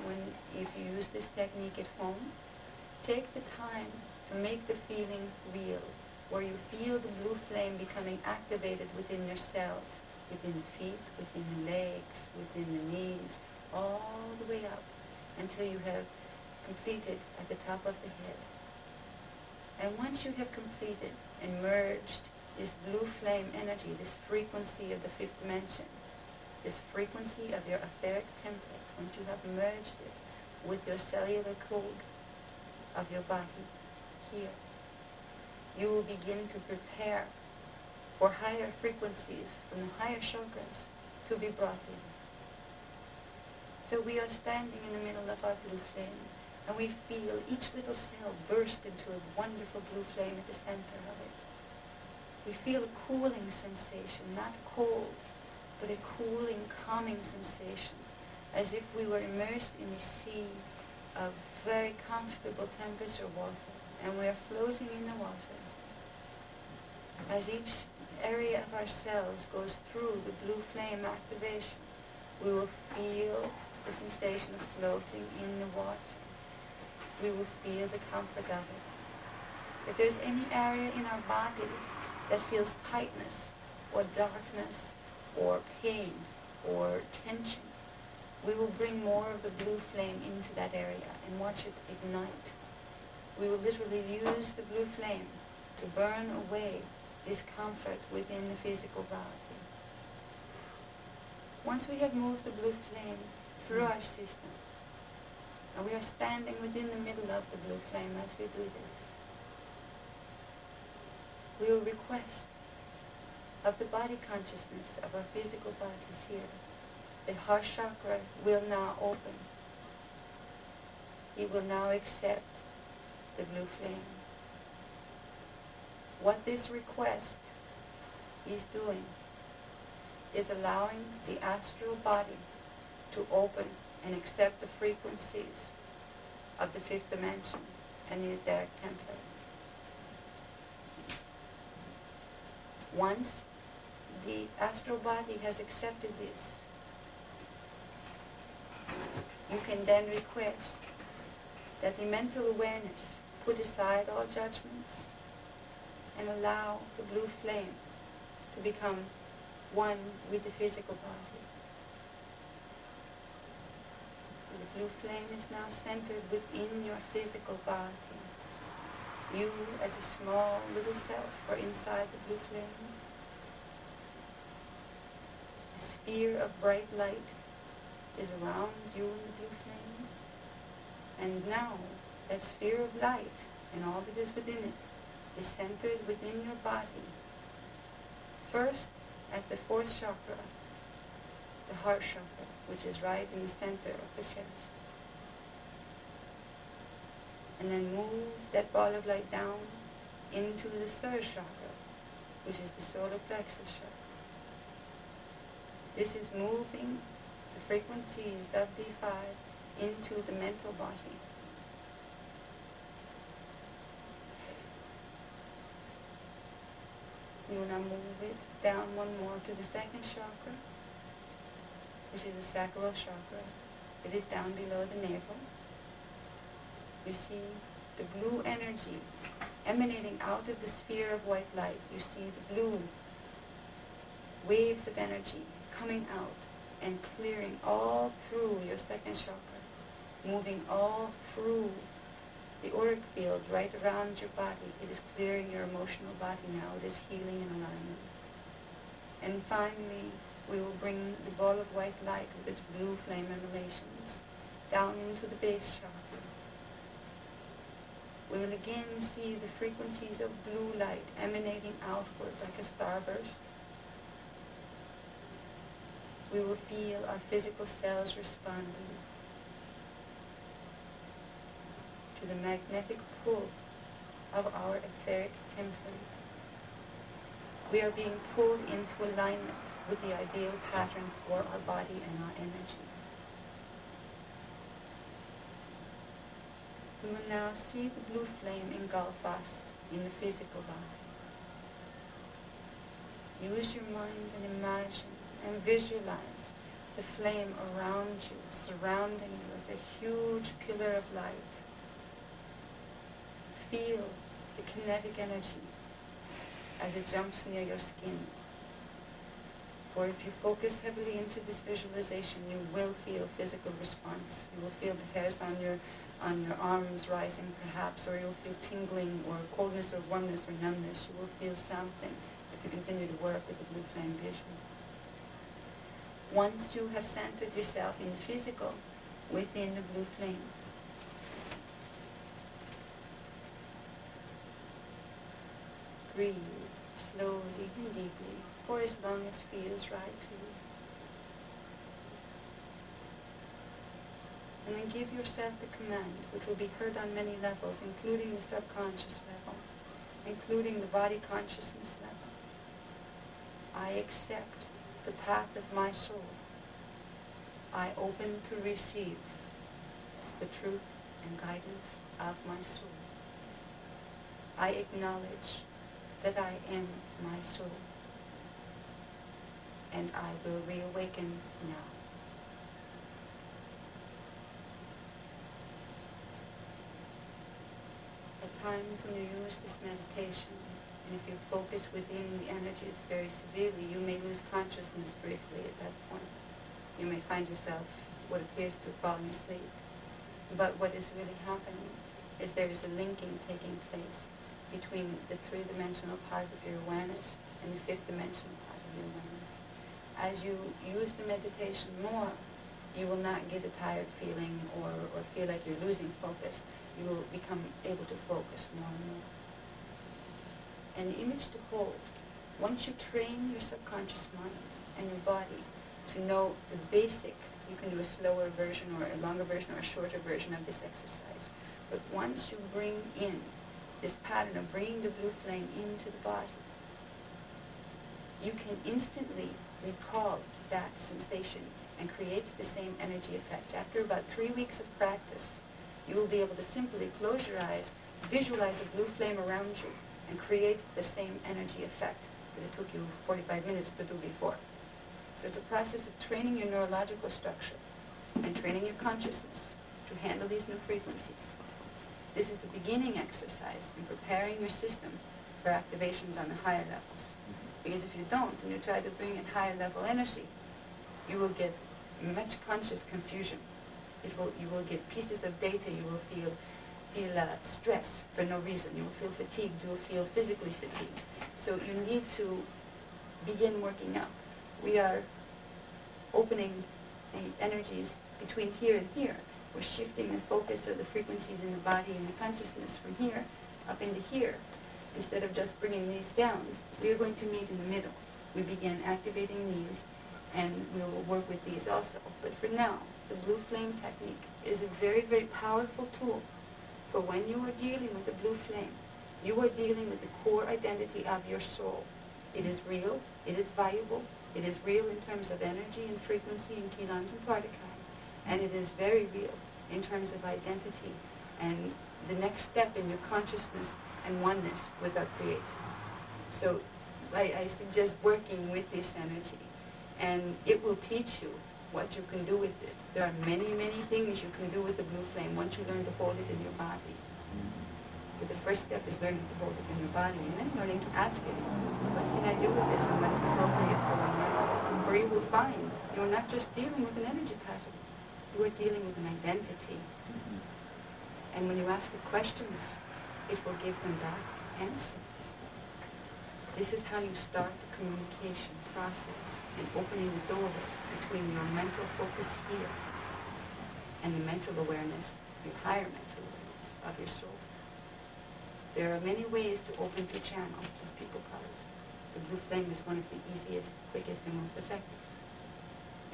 A: if you use this technique at home, take the time to make the feeling real, where you feel the blue flame becoming activated within your cells, within the feet, within the legs, within the knees, all the way up until you have completed at the top of the head. And once you have completed and merged this blue flame energy, this frequency of the fifth dimension, this frequency of your etheric template, once you have merged it with your cellular code of your body here, you will begin to prepare for higher frequencies from the higher chakras to be brought in.
C: So we are standing in the middle of our blue flame, and we feel each little cell burst into a wonderful blue flame at the center of it. We feel a cooling sensation, not cold, but a cooling, calming sensation, as if we were immersed in a sea of very comfortable temperature water, and we are floating in the water. As each area of our cells goes through the blue flame activation, we will feel the sensation of floating in the water. We will feel the comfort of it. If there's any area in our body that feels tightness or darkness or pain or tension, we will bring more of the blue flame into that area and watch it ignite. We will literally use the blue flame to burn away discomfort within the physical body. Once we have moved the blue flame through our system, and we are standing within the middle of the blue flame as we do this, we will request of the body consciousness of our physical bodies here. The heart chakra will now open. It will now accept the blue flame. What this request is doing is allowing the astral body to open and accept the frequencies of the fifth dimension and the etheric template. Once the astral body has accepted this, you can then request that the mental awareness put aside all judgments and allow the blue flame to become one with the physical body. The blue flame is now centered within your physical body. You, as a small little self, are inside the blue flame. A sphere of bright light is around you in the blue flame. And now, that sphere of light and all that is within it is centered within your body. First, at the fourth chakra, the heart chakra, which is right in the center of the chest. And then move that ball of light down into the third chakra, which is the solar plexus chakra. This is moving the frequencies of D5 into the mental body. You will now move it down one more to the second chakra, which is the sacral chakra. It is down below the navel. You see the blue energy emanating out of the sphere of white light. You see the blue waves of energy coming out and clearing all through your second chakra, moving all through the auric field right around your body. It is clearing your emotional body now. It is healing and alignment. And finally, we will bring the ball of white light with its blue flame emanations down into the base chakra. We will again see the frequencies of blue light emanating outward like a starburst. We will feel our physical cells responding to the magnetic pull of our etheric template. We are being pulled into alignment with the ideal pattern for our body and our energy. We will now see the blue flame engulf us in the physical body. Use your mind and imagine and visualize the flame around you, surrounding you as a huge pillar of light. Feel the kinetic energy as it jumps near your skin. For if you focus heavily into this visualization, you will feel physical response. You will feel the hairs on your arms rising perhaps, or you'll feel tingling or coldness or warmness or numbness. You will feel something if you continue to work with the blue flame visual. Once you have centered yourself in the physical within the blue flame, breathe slowly and deeply for as long as feels right to you. And then give yourself the command, which will be heard on many levels, including the subconscious level, including the body consciousness level. I accept the path of my soul. I open to receive the truth and guidance of my soul. I acknowledge that I am my soul, and I will reawaken now. At times when you use this meditation, and if you focus within the energies very severely, you may lose consciousness briefly at that point. You may find yourself what appears to have fallen asleep. But what is really happening is there is a linking taking place between the three-dimensional part of your awareness and the fifth-dimensional part of your awareness. As you use the meditation more, you will not get a tired feeling or feel like you're losing focus. You will become able to focus more and more. An image to hold. Once you train your subconscious mind and your body to know the basic, you can do a slower version or a longer version or a shorter version of this exercise. But once you bring in this pattern of bringing the blue flame into the body, you can instantly recall that sensation and create the same energy effect. After about 3 weeks of practice, you will be able to simply close your eyes, visualize a blue flame around you, and create the same energy effect that it took you 45 minutes to do before. So it's a process of training your neurological structure and training your consciousness to handle these new frequencies. This is the beginning exercise in preparing your system for activations on the higher levels. Because if you don't, and you try to bring in higher level energy, you will get much conscious confusion. You will get pieces of data. You will feel stress for no reason. You will feel fatigued. You will feel physically fatigued. So you need to begin working up. We are opening the energies between here and here. We're shifting the focus of the frequencies in the body and the consciousness from here up into here. Instead of just bringing these down, we are going to meet in the middle. We begin activating these, and we will work with these also. But for now, the blue flame technique is a very, very powerful tool for when you are dealing with the blue flame. You are dealing with the core identity of your soul. It is real, it is valuable, it is real in terms of energy and frequency and kilons and particle, and it is very real in terms of identity and the next step in your consciousness and oneness with our Creator. So I suggest working with this energy, and it will teach you what you can do with it. There are many, many things you can do with the blue flame once you learn to hold it in your body. But the first step is learning to hold it in your body, and then learning to ask it, what can I do with this, and what is appropriate for me? For you will find you're not just dealing with an energy pattern, you are dealing with an identity. And when you ask it questions, it will give them back answers. This is how you start the communication process and opening the door between your mental focus here and the mental awareness, your higher mental awareness of your soul. There are many ways to open the channel, as people call it. The blue flame is one of the easiest, quickest, and most effective.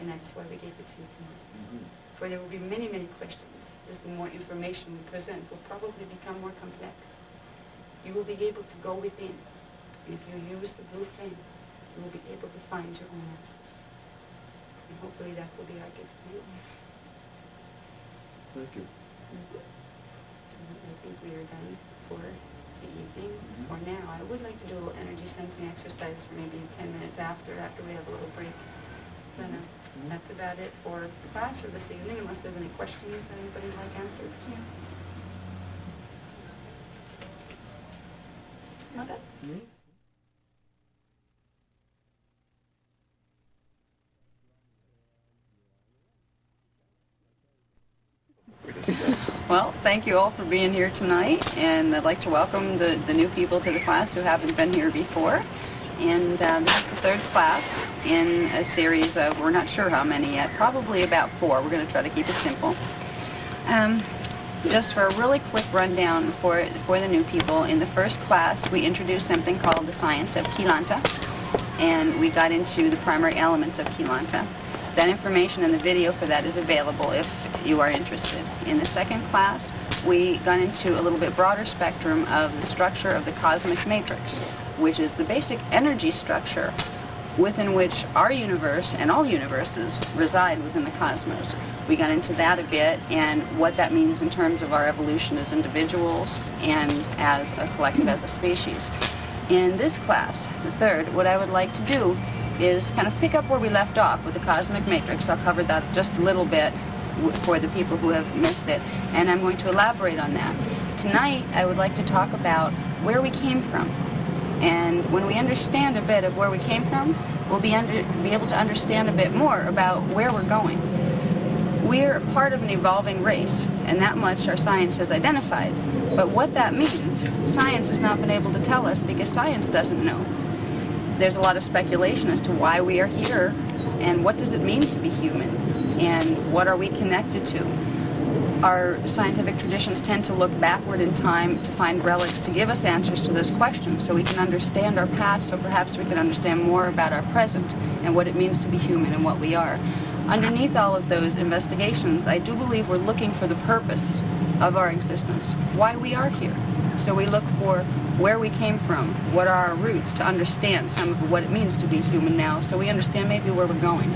C: And that's why we gave it to you tonight. For there will be many, many questions. As the more information we present will probably become more complex. You will be able to go within. And if you use the blue flame, you will be able to find your own answers. And hopefully that will be our gift to you.
B: Thank you.
C: So I think we are done for the evening. For now, I would like to do a little energy sensing exercise for maybe 10 minutes after we have a little break. So that's about it for the class for this evening, unless there's any questions that anybody would like answered. Yeah. Okay. Well, thank you all for being here tonight, and I'd like to welcome the new people to the class who haven't been here before. And this is the third class in a series of, we're not sure how many yet, probably about 4. We're going to try to keep it simple. Just for a really quick rundown for the new people, in the first class we introduced something called the science of Kilanta, and we got into the primary elements of Kilanta.
A: That information and the video for that is available if you are interested. In the second class, we got into a little bit broader spectrum of the structure of the cosmic matrix, which is the basic energy structure within which our universe and all universes reside within the cosmos. We got into that a bit and what that means in terms of our evolution as individuals and as a collective, as a species. In this class, the third, what I would like to do is kind of pick up where we left off with the cosmic matrix. I'll cover that just a little bit for the people who have missed it, and I'm going to elaborate on that. Tonight, I would like to talk about where we came from. And when we understand a bit of where we came from, we'll be able to understand a bit more about where we're going. We're a part of an evolving race, and that much our science has identified. But what that means, science has not been able to tell us because science doesn't know. There's a lot of speculation as to why we are here, and what does it mean to be human, and what are we connected to. Our scientific traditions tend to look backward in time to find relics to give us answers to those questions so we can understand our past, so perhaps we can understand more about our present and what it means to be human and what we are. Underneath all of those investigations, I do believe we're looking for the purpose of our existence, why we are here. So we look for where we came from, what are our roots, to understand some of what it means to be human now, so we understand maybe where we're going.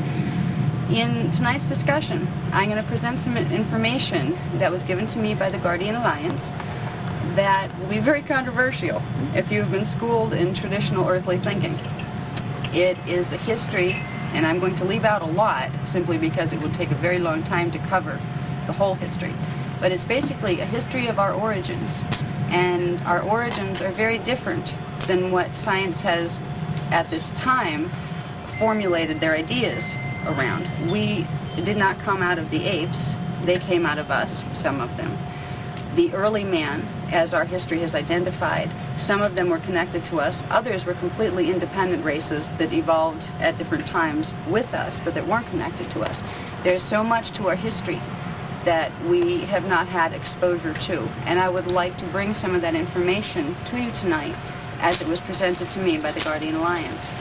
A: In tonight's discussion, I'm going to present some information that was given to me by the Guardian Alliance that will be very controversial if you've been schooled in traditional earthly thinking. It is a history, and I'm going to leave out a lot simply because it would take a very long time to cover the whole history. But it's basically a history of our origins, and our origins are very different than what science has, at this time, formulated their ideas around. We did not come out of the apes, they came out of us, some of them. The early man, as our history has identified, some of them were connected to us, others were completely independent races that evolved at different times with us, but that weren't connected to us. There's so much to our history that we have not had exposure to, and I would like to bring some of that information to you tonight as it was presented to me by the Guardian Alliance.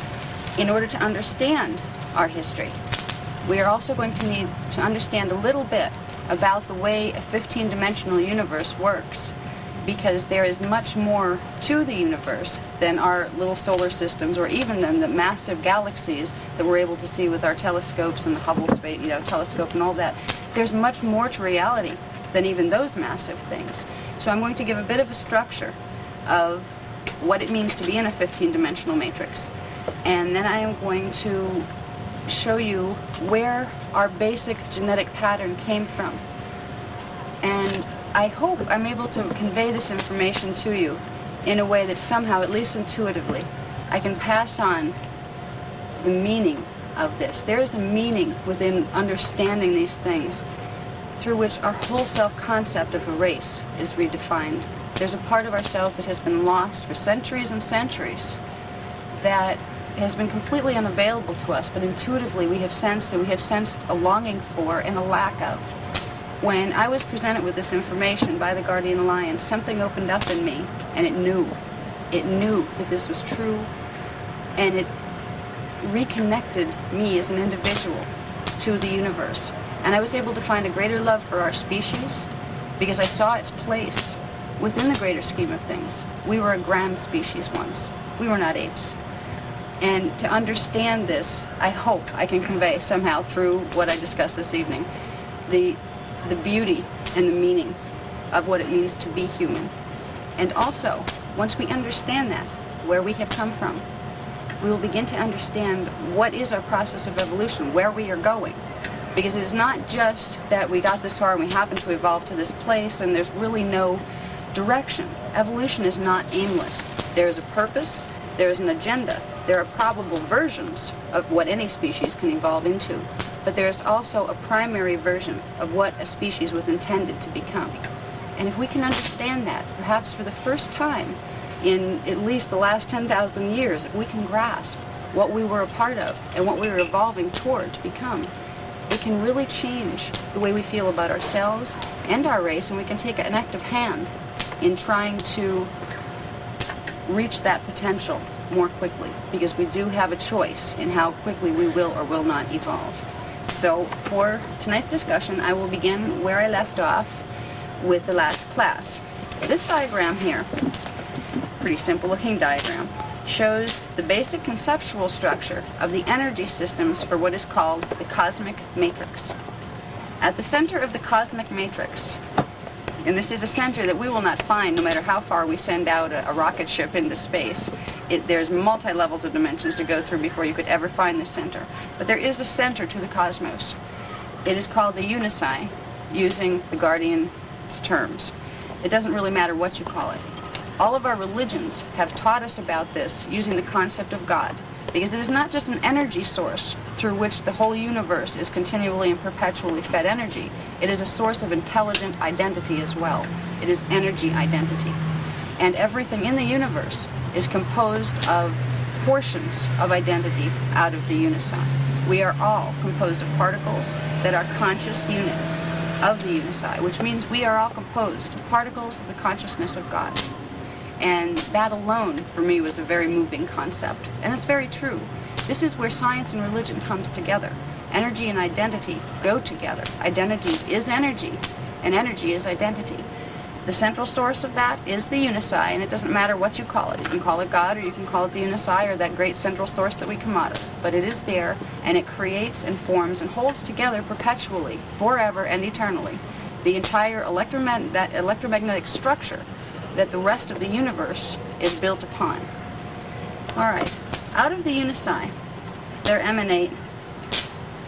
A: In order to understand our history, we are also going to need to understand a little bit about the way a 15-dimensional universe works, because there is much more to the universe than our little solar systems, or even than the massive galaxies that we're able to see with our telescopes and the Hubble Space, telescope and all that. There's much more to reality than even those massive things. So I'm going to give a bit of a structure of what it means to be in a 15-dimensional matrix. And then I am going to show you where our basic genetic pattern came from. And I hope I'm able to convey this information to you in a way that somehow, at least intuitively, I can pass on the meaning of this. There is a meaning within understanding these things through which our whole self-concept of a race is redefined. There's a part of ourselves that has been lost for centuries and centuries that has been completely unavailable to us, but intuitively we have sensed a longing for and a lack of. When I was presented with this information by the Guardian Alliance, something opened up in me, and it knew that this was true, and it reconnected me as an individual to the universe. And I was able to find a greater love for our species because I saw its place within the greater scheme of things. We were a grand species once. We were not apes. And to understand this, I hope I can convey somehow through what I discussed this evening, the beauty and the meaning of what it means to be human. And also, once we understand that, where we have come from, we will begin to understand what is our process of evolution, where we are going. Because it is not just that we got this far and we happen to evolve to this place and there's really no direction. Evolution is not aimless. There is a purpose, there is an agenda, there are probable versions of what any species can evolve into. But there is also a primary version of what a species was intended to become. And if we can understand that, perhaps for the first time in at least the last 10,000 years, if we can grasp what we were a part of and what we were evolving toward to become, it can really change the way we feel about ourselves and our race, and we can take an active hand in trying to reach that potential more quickly, because we do have a choice in how quickly we will or will not evolve. So for tonight's discussion, I will begin where I left off with the last class. This diagram here, pretty simple looking diagram, shows the basic conceptual structure of the energy systems for what is called the cosmic matrix. At the center of the cosmic matrix, and this is a center that we will not find no matter how far we send out a rocket ship into space. There's multi-levels of dimensions to go through before you could ever find the center. But there is a center to the cosmos. It is called the Unisci, using the Guardian's terms. It doesn't really matter what you call it. All of our religions have taught us about this using the concept of God, because it is not just an energy source through which the whole universe is continually and perpetually fed energy. It is a source of intelligent identity as well. It is energy identity. And everything in the universe is composed of portions of identity out of the Unisci. We are all composed of particles that are conscious units of the Unisci, which means we are all composed of particles of the consciousness of God. And that alone, for me, was a very moving concept. And it's very true. This is where science and religion comes together. Energy and identity go together. Identity is energy, and energy is identity. The central source of that is the Unisci, and it doesn't matter what you call it. You can call it God, or you can call it the Unisci, or that great central source that we come out of. But it is there, and it creates and forms and holds together perpetually, forever and eternally, the entire electromagnetic structure that the rest of the universe is built upon. All right, out of the Unisci, there emanate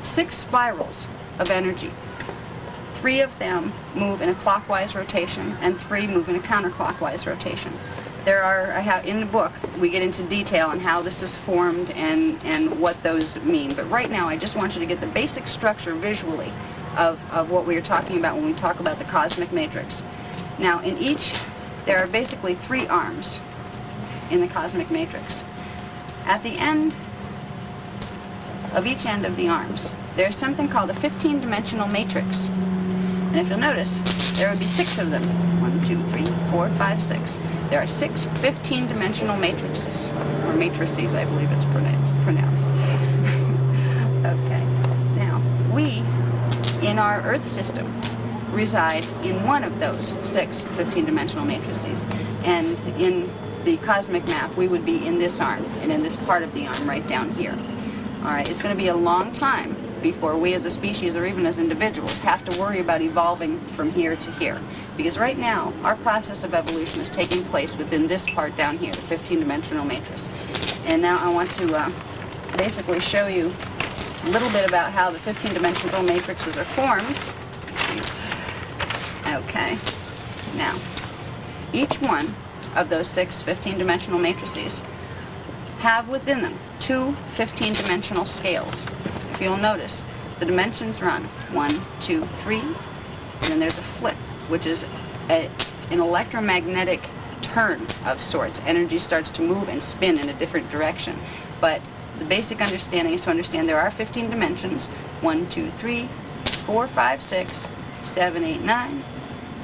A: 6 spirals of energy. 3 of them move in a clockwise rotation, and 3 move in a counterclockwise rotation. In the book, we get into detail on how this is formed and what those mean. But right now, I just want you to get the basic structure visually of what we are talking about when we talk about the cosmic matrix. Now, in each, there are basically 3 arms in the cosmic matrix. At the end of each end of the arms, there's something called a 15-dimensional matrix. And if you'll notice, there would be 6 of them. 1, 2, 3, 4, 5, 6. There are 6 15-dimensional matrices, or matrices, I believe it's pronounced. Okay. Now, we, in our Earth system, reside in one of those 6 15-dimensional matrices. And in the cosmic map, we would be in this arm, and in this part of the arm right down here. All right, it's going to be a long time before we as a species, or even as individuals, have to worry about evolving from here to here. Because right now, our process of evolution is taking place within this part down here, the 15-dimensional matrix. And now I want to basically show you a little bit about how the 15-dimensional matrices are formed. Okay, now, each one of those 6 15-dimensional matrices have within them 2 15-dimensional scales. If you'll notice, the dimensions run 1, 2, 3, and then there's a flip, which is an electromagnetic turn of sorts. Energy starts to move and spin in a different direction. But the basic understanding is to understand there are 15 dimensions, 1, 2, 3, 4, 5, 6, 7, 8, 9,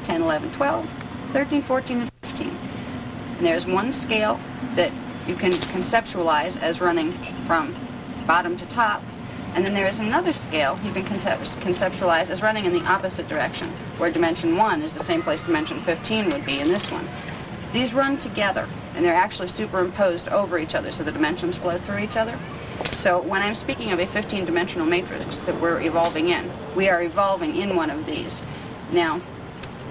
A: 10, 11, 12, 13, 14, and 15. And there's one scale that you can conceptualize as running from bottom to top, and then there is another scale you can conceptualize as running in the opposite direction, where dimension 1 is the same place dimension 15 would be in this one. These run together, and they're actually superimposed over each other, so the dimensions flow through each other. So when I'm speaking of a 15-dimensional matrix that we're evolving in, we are evolving in one of these. Now,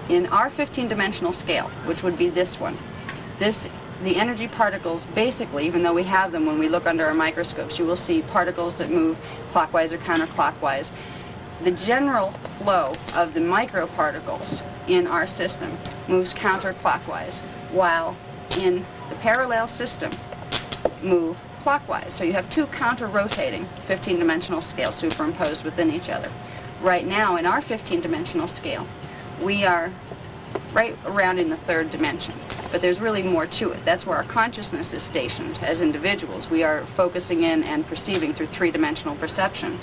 A: in our 15-dimensional scale, which would be this one, the energy particles, basically, even though we have them when we look under our microscopes, you will see particles that move clockwise or counterclockwise. The general flow of the microparticles in our system moves counterclockwise, while in the parallel system move clockwise. So you have 2 counter-rotating 15-dimensional scales superimposed within each other. Right now, in our 15-dimensional scale, we are right around in the 3rd dimension. But there's really more to it. That's where our consciousness is stationed as individuals. We are focusing in and perceiving through 3-dimensional perception.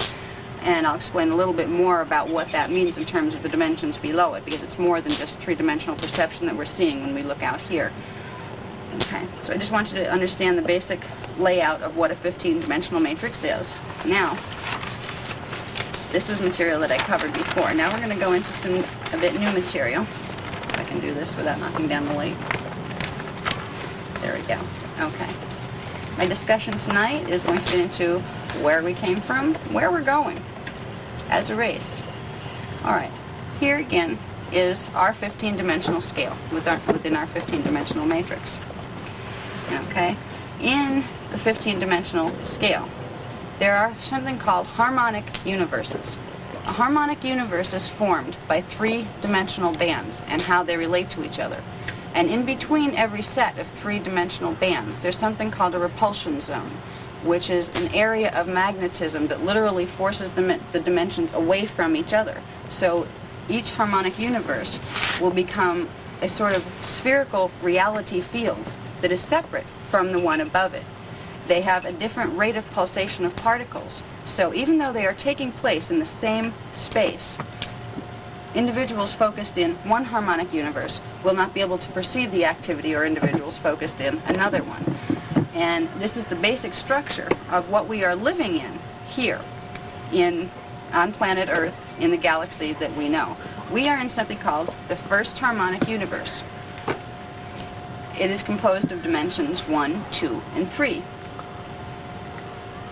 A: And I'll explain a little bit more about what that means in terms of the dimensions below it, because it's more than just 3-dimensional perception that we're seeing when we look out here. Okay, so I just want you to understand the basic layout of what a 15-dimensional matrix is. Now, This was material that I covered before. Now we're going to go into a bit new material. If I can do this without knocking down the light. There we go. Okay. My discussion tonight is going to get into where we came from, where we're going as a race. All right. Here again is our 15-dimensional scale within our 15-dimensional matrix. Okay. In the 15-dimensional scale, there are something called harmonic universes. A harmonic universe is formed by 3-dimensional bands and how they relate to each other. And in between every set of 3-dimensional bands, there's something called a repulsion zone, which is an area of magnetism that literally forces the dimensions away from each other. So each harmonic universe will become a sort of spherical reality field that is separate from the one above it. They have a different rate of pulsation of particles. So even though they are taking place in the same space, individuals focused in one harmonic universe will not be able to perceive the activity or individuals focused in another one. And this is the basic structure of what we are living in here on planet Earth in the galaxy that we know. We are in something called the first harmonic universe. It is composed of dimensions 1, 2, and 3.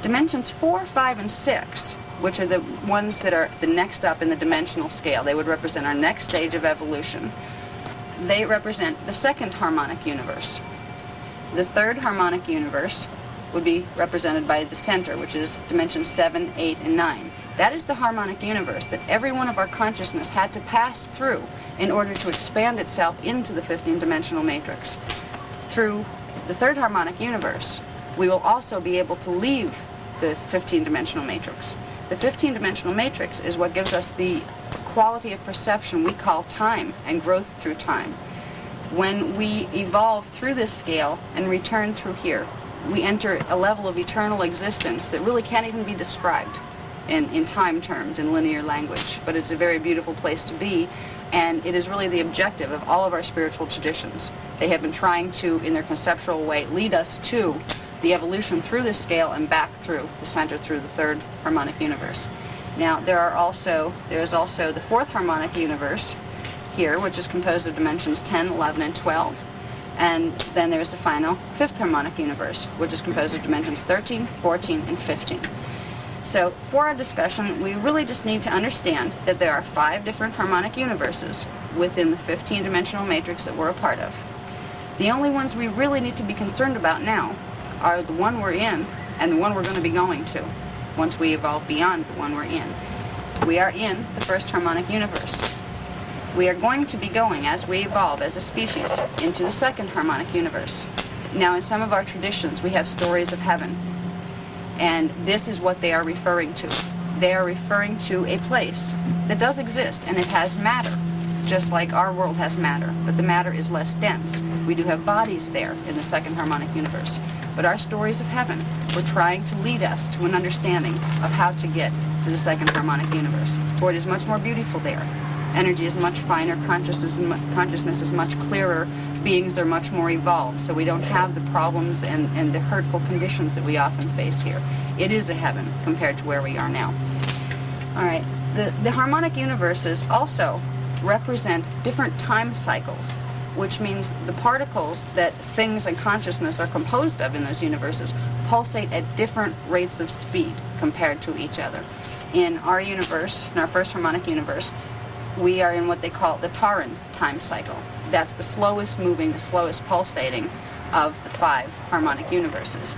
A: Dimensions 4, 5, and 6, which are the ones that are the next up in the dimensional scale, they would represent our next stage of evolution. They represent the second harmonic universe. The third harmonic universe would be represented by the center, which is dimensions 7, 8, and 9. That is the harmonic universe that every one of our consciousness had to pass through in order to expand itself into the 15-dimensional matrix. Through the third harmonic universe, we will also be able to leave the 15-dimensional matrix. The 15-dimensional matrix is what gives us the quality of perception we call time and growth through time. When we evolve through this scale and return through here, we enter a level of eternal existence that really can't even be described in time terms, in linear language. But it's a very beautiful place to be, and it is really the objective of all of our spiritual traditions. They have been trying to, in their conceptual way, lead us to the evolution through this scale and back through the center, through the third harmonic universe. Now, there is also the fourth harmonic universe here, which is composed of dimensions 10, 11, and 12. And then there's the final fifth harmonic universe, which is composed of dimensions 13, 14, and 15. So, for our discussion, we really just need to understand that there are 5 different harmonic universes within the 15-dimensional matrix that we're a part of. The only ones we really need to be concerned about now are the one we're in and the one we're going to be going to once we evolve beyond the one we're in. We are in the first harmonic universe. We are going to be going, as we evolve as a species, into the second harmonic universe. Now, in some of our traditions, we have stories of heaven, and this is what they are referring to. They are referring to a place that does exist, and it has matter, just like our world has matter, but the matter is less dense. We do have bodies there in the second harmonic universe. But our stories of heaven were trying to lead us to an understanding of how to get to the second harmonic universe. For it is much more beautiful there. Energy is much finer, consciousness is much clearer, beings are much more evolved, so we don't have the problems and the hurtful conditions that we often face here. It is a heaven compared to where we are now. All right, the harmonic universes also represent different time cycles, which means the particles that things and consciousness are composed of in those universes pulsate at different rates of speed compared to each other. In our universe, in our first harmonic universe, we are in what they call the Taran time cycle. That's the slowest moving, the slowest pulsating of the 5 harmonic universes.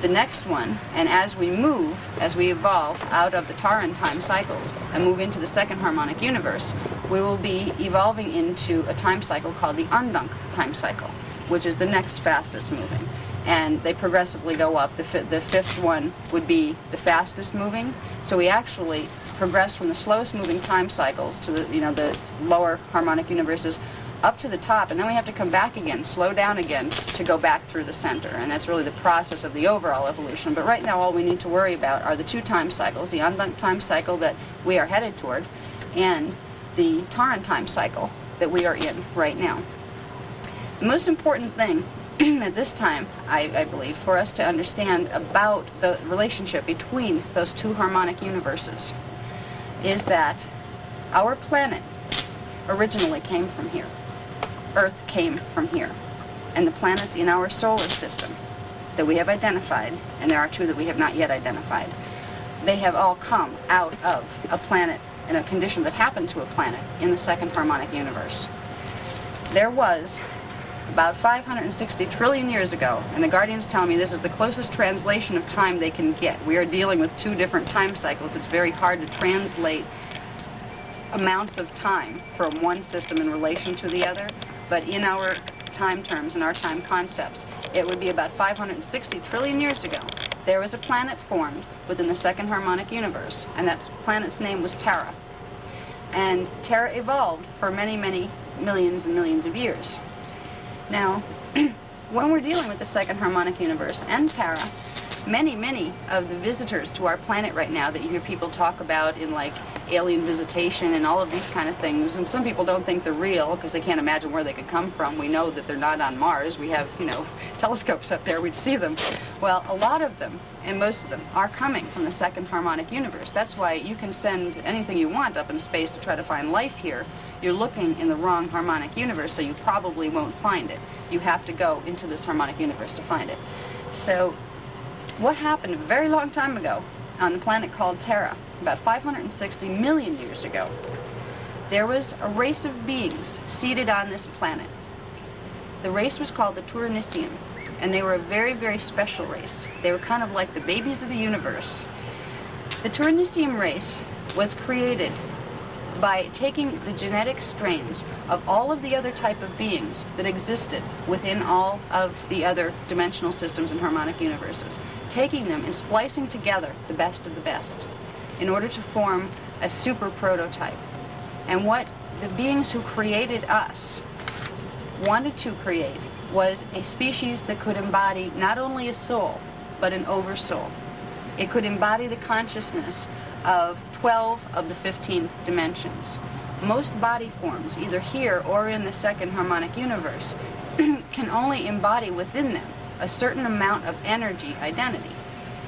A: The next one, and as we evolve out of the Taran time cycles and move into the second harmonic universe, we will be evolving into a time cycle called the Andunk time cycle, which is the next fastest moving. And they progressively go up. The fifth one would be the fastest moving. So we actually progress from the slowest moving time cycles to the lower harmonic universes up to the top, and then we have to come back again, slow down again, to go back through the center. And that's really the process of the overall evolution. But right now all we need to worry about are the 2 time cycles, the Andunk time cycle that we are headed toward, and the Taran time cycle that we are in right now. The most important thing at this time, I believe, for us to understand about the relationship between those 2 harmonic universes is that our planet originally came from here. Earth came from here. And the planets in our solar system that we have identified, and there are 2 that we have not yet identified, they have all come out of a planet in a condition that happened to a planet in the second harmonic universe. There was about 560 trillion years ago, and the Guardians tell me this is the closest translation of time they can get. We are dealing with 2 different time cycles. It's very hard to translate amounts of time from one system in relation to the other, but in our time terms, in our time concepts, it would be about 560 trillion years ago. There was a planet formed within the second harmonic universe, and that planet's name was Terra. And Terra evolved for many, many millions and millions of years. Now, when we're dealing with the second harmonic universe and Terra, many, many of the visitors to our planet right now that you hear people talk about in like alien visitation and all of these kind of things, and some people don't think they're real because they can't imagine where they could come from. We know that they're not on Mars. We have, telescopes up there. We'd see them. Well, a lot of them, and most of them, are coming from the second harmonic universe. That's why you can send anything you want up in space to try to find life here. You're looking in the wrong harmonic universe, so you probably won't find it. You have to go into this harmonic universe to find it. So what happened a very long time ago on the planet called Terra, about 560 million years ago, there was a race of beings seated on this planet. The race was called the Turanicium, and they were a very, very special race. They were kind of like the babies of the universe. The Turanicium race was created by taking the genetic strains of all of the other type of beings that existed within all of the other dimensional systems and harmonic universes, taking them and splicing together the best of the best in order to form a super prototype. And what the beings who created us wanted to create was a species that could embody not only a soul, but an oversoul. It could embody the consciousness of 12 of the 15 dimensions. Most body forms, either here or in the second harmonic universe, can only embody within them a certain amount of energy identity.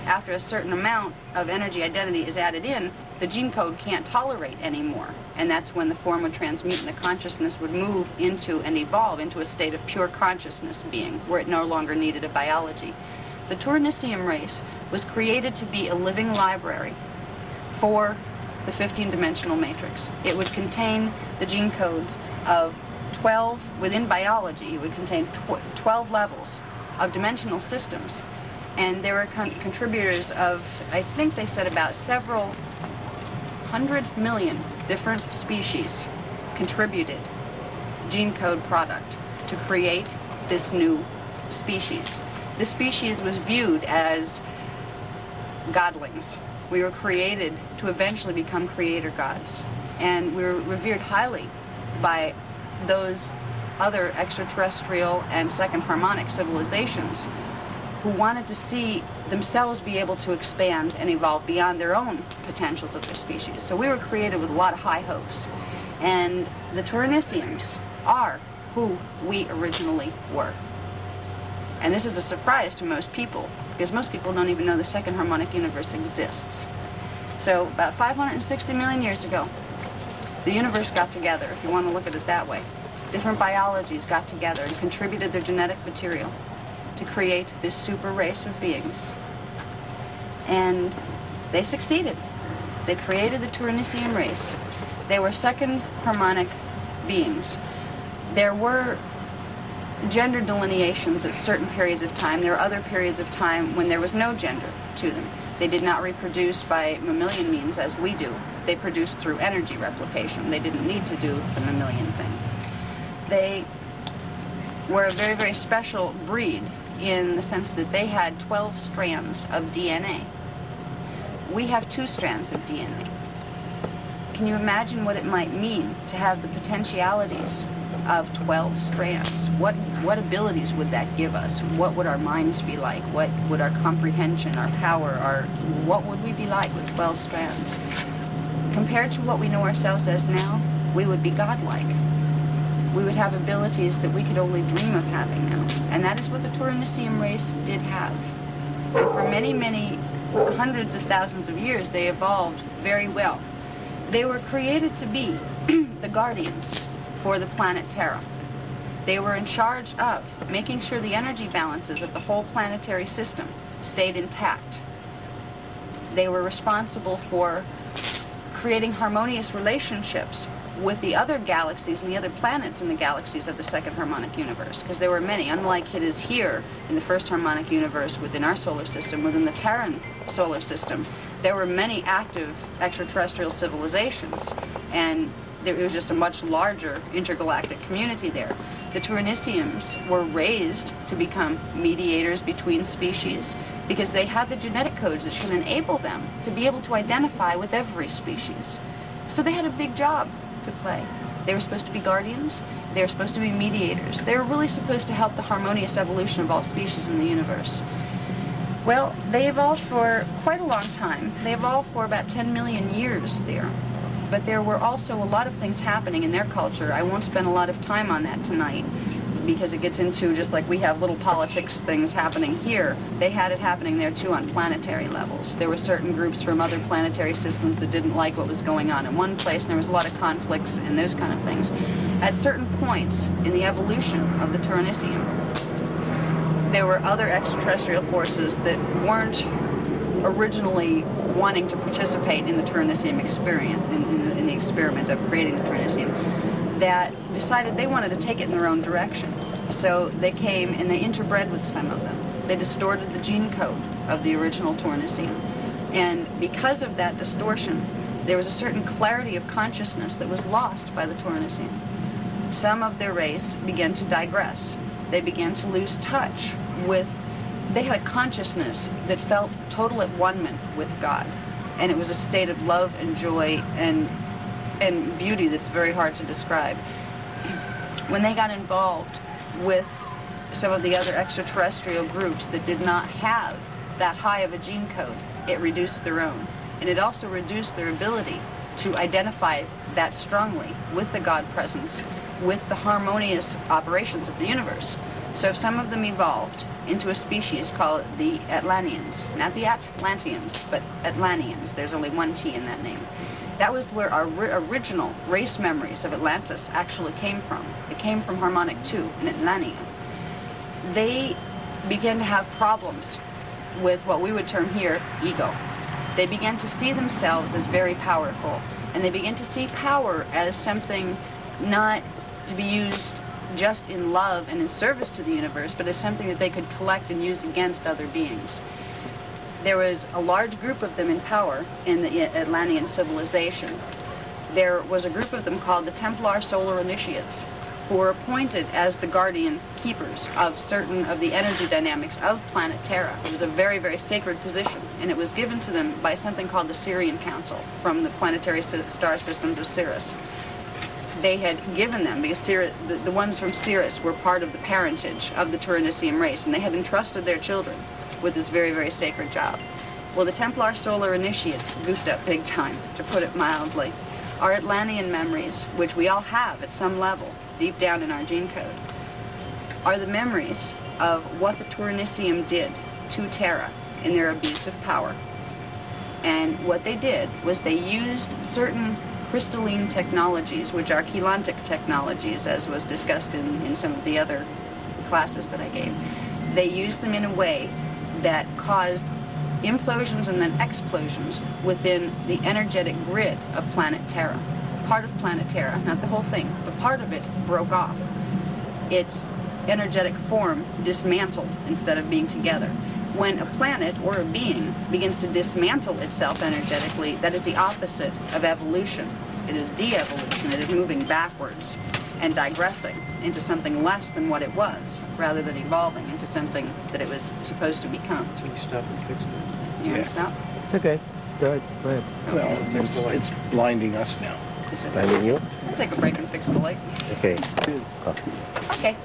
A: After a certain amount of energy identity is added in, the gene code can't tolerate anymore, and that's when the form would transmute and the consciousness would move into and evolve into a state of pure consciousness being, where it no longer needed a biology. The Turanicium race was created to be a living library for the 15-dimensional matrix. It would contain the gene codes of 12, within biology, it would contain 12 levels of dimensional systems. And there were contributors of, I think they said about several 100 million different species contributed gene code product to create this new species. This species was viewed as godlings. We were created to eventually become creator gods. And we were revered highly by those other extraterrestrial and second harmonic civilizations who wanted to see themselves be able to expand and evolve beyond their own potentials of their species. So we were created with a lot of high hopes. And the Turaniciums are who we originally were. And this is a surprise to most people, because most people don't even know the second harmonic universe exists. So about 560 million years ago, the universe got together, if you want to look at it that way. Different biologies got together and contributed their genetic material to create this super race of beings. And they succeeded. They created the Turanicium race. They were second harmonic beings. There were gender delineations at certain periods of time. There were other periods of time when there was no gender to them. They did not reproduce by mammalian means as we do. They produced through energy replication. They didn't need to do the mammalian thing. They were a very, very special breed in the sense that they had 12 strands of DNA. We have 2 strands of DNA. Can you imagine what it might mean to have the potentialities of 12 strands? What abilities would that give us? What would our minds be like? What would our comprehension, our power, what would we be like with 12 strands? Compared to what we know ourselves as now, we would be godlike. We would have abilities that we could only dream of having now. And that is what the Turanicium race did have. And for many, many hundreds of thousands of years, they evolved very well. They were created to be the guardians for the planet Terra. They were in charge of making sure the energy balances of the whole planetary system stayed intact. They were responsible for creating harmonious relationships with the other galaxies and the other planets in the galaxies of the second harmonic universe, because there were many, unlike it is here in the first harmonic universe within our solar system, within the Terran solar system, there were many active extraterrestrial civilizations, and it was just a much larger intergalactic community there. The Turaniciums were raised to become mediators between species because they had the genetic codes that should enable them to be able to identify with every species. So they had a big job to play. They were supposed to be guardians. They were supposed to be mediators. They were really supposed to help the harmonious evolution of all species in the universe. Well, they evolved for quite a long time. They evolved for about 10 million years there. But there were also a lot of things happening in their culture. I won't spend a lot of time on that tonight because it gets into, just like we have little politics things happening here, they had it happening there too on planetary levels. There were certain groups from other planetary systems that didn't like what was going on in one place, and there was a lot of conflicts and those kind of things. At certain points in the evolution of the Turanicium, there were other extraterrestrial forces that weren't originally wanting to participate in the Turanicium experience, in the experiment of creating the Turanicium, that decided they wanted to take it in their own direction. So they came and they interbred with some of them. They distorted the gene code of the original Turanicium. And because of that distortion, there was a certain clarity of consciousness that was lost by the Turanicium. Some of their race began to digress. They began to lose touch with, they had a consciousness that felt total at one-ment with God. And it was a state of love and joy and beauty that's very hard to describe. When they got involved with some of the other extraterrestrial groups that did not have that high of a gene code, it reduced their own. And it also reduced their ability to identify that strongly with the God presence, with the harmonious operations of the universe. So some of them evolved into a species called the Atlanteans. Not the Atlanteans, but Atlanteans. There's only one T in that name. That was where our original race memories of Atlantis actually came from. It came from Harmonic 2 in Atlantia. They began to have problems with what we would term here ego. They began to see themselves as very powerful, and they began to see power as something not to be used just in love and in service to the universe, but as something that they could collect and use against other beings. There was a large group of them in power in the Atlantean civilization. There was a group of them called the Templar Solar Initiates, who were appointed as the guardian keepers of certain of the energy dynamics of planet Terra. It was a very, very sacred position, and it was given to them by something called the Sirian Council from the planetary star systems of Sirius. They had given them, because the ones from Sirius were part of the parentage of the Turanicium race, and they had entrusted their children with this very, very sacred job. Well, the Templar Solar Initiates goofed up big time, to put it mildly. Our Atlantean memories, which we all have at some level, deep down in our gene code, are the memories of what the Turanicium did to Terra in their abuse of power. And what they did was they used certain crystalline technologies, which are chelantic technologies, as was discussed in some of the other classes that I gave. They used them in a way that caused implosions and then explosions within the energetic grid of planet Terra. Part of planet Terra, not the whole thing, but part of it broke off. Its energetic form dismantled instead of being together. When a planet or a being begins to dismantle itself energetically, that is the opposite of evolution. It is de-evolution. It is moving backwards and digressing into something less than what it was, rather than evolving into something that it was supposed to become.
D: Can you stop and fix that?
A: You want to stop?
B: It's okay. Go ahead.
D: Well, it's blinding us now.
E: Blinding you?
A: I'll take a break and fix the light.
E: Okay.
A: Okay.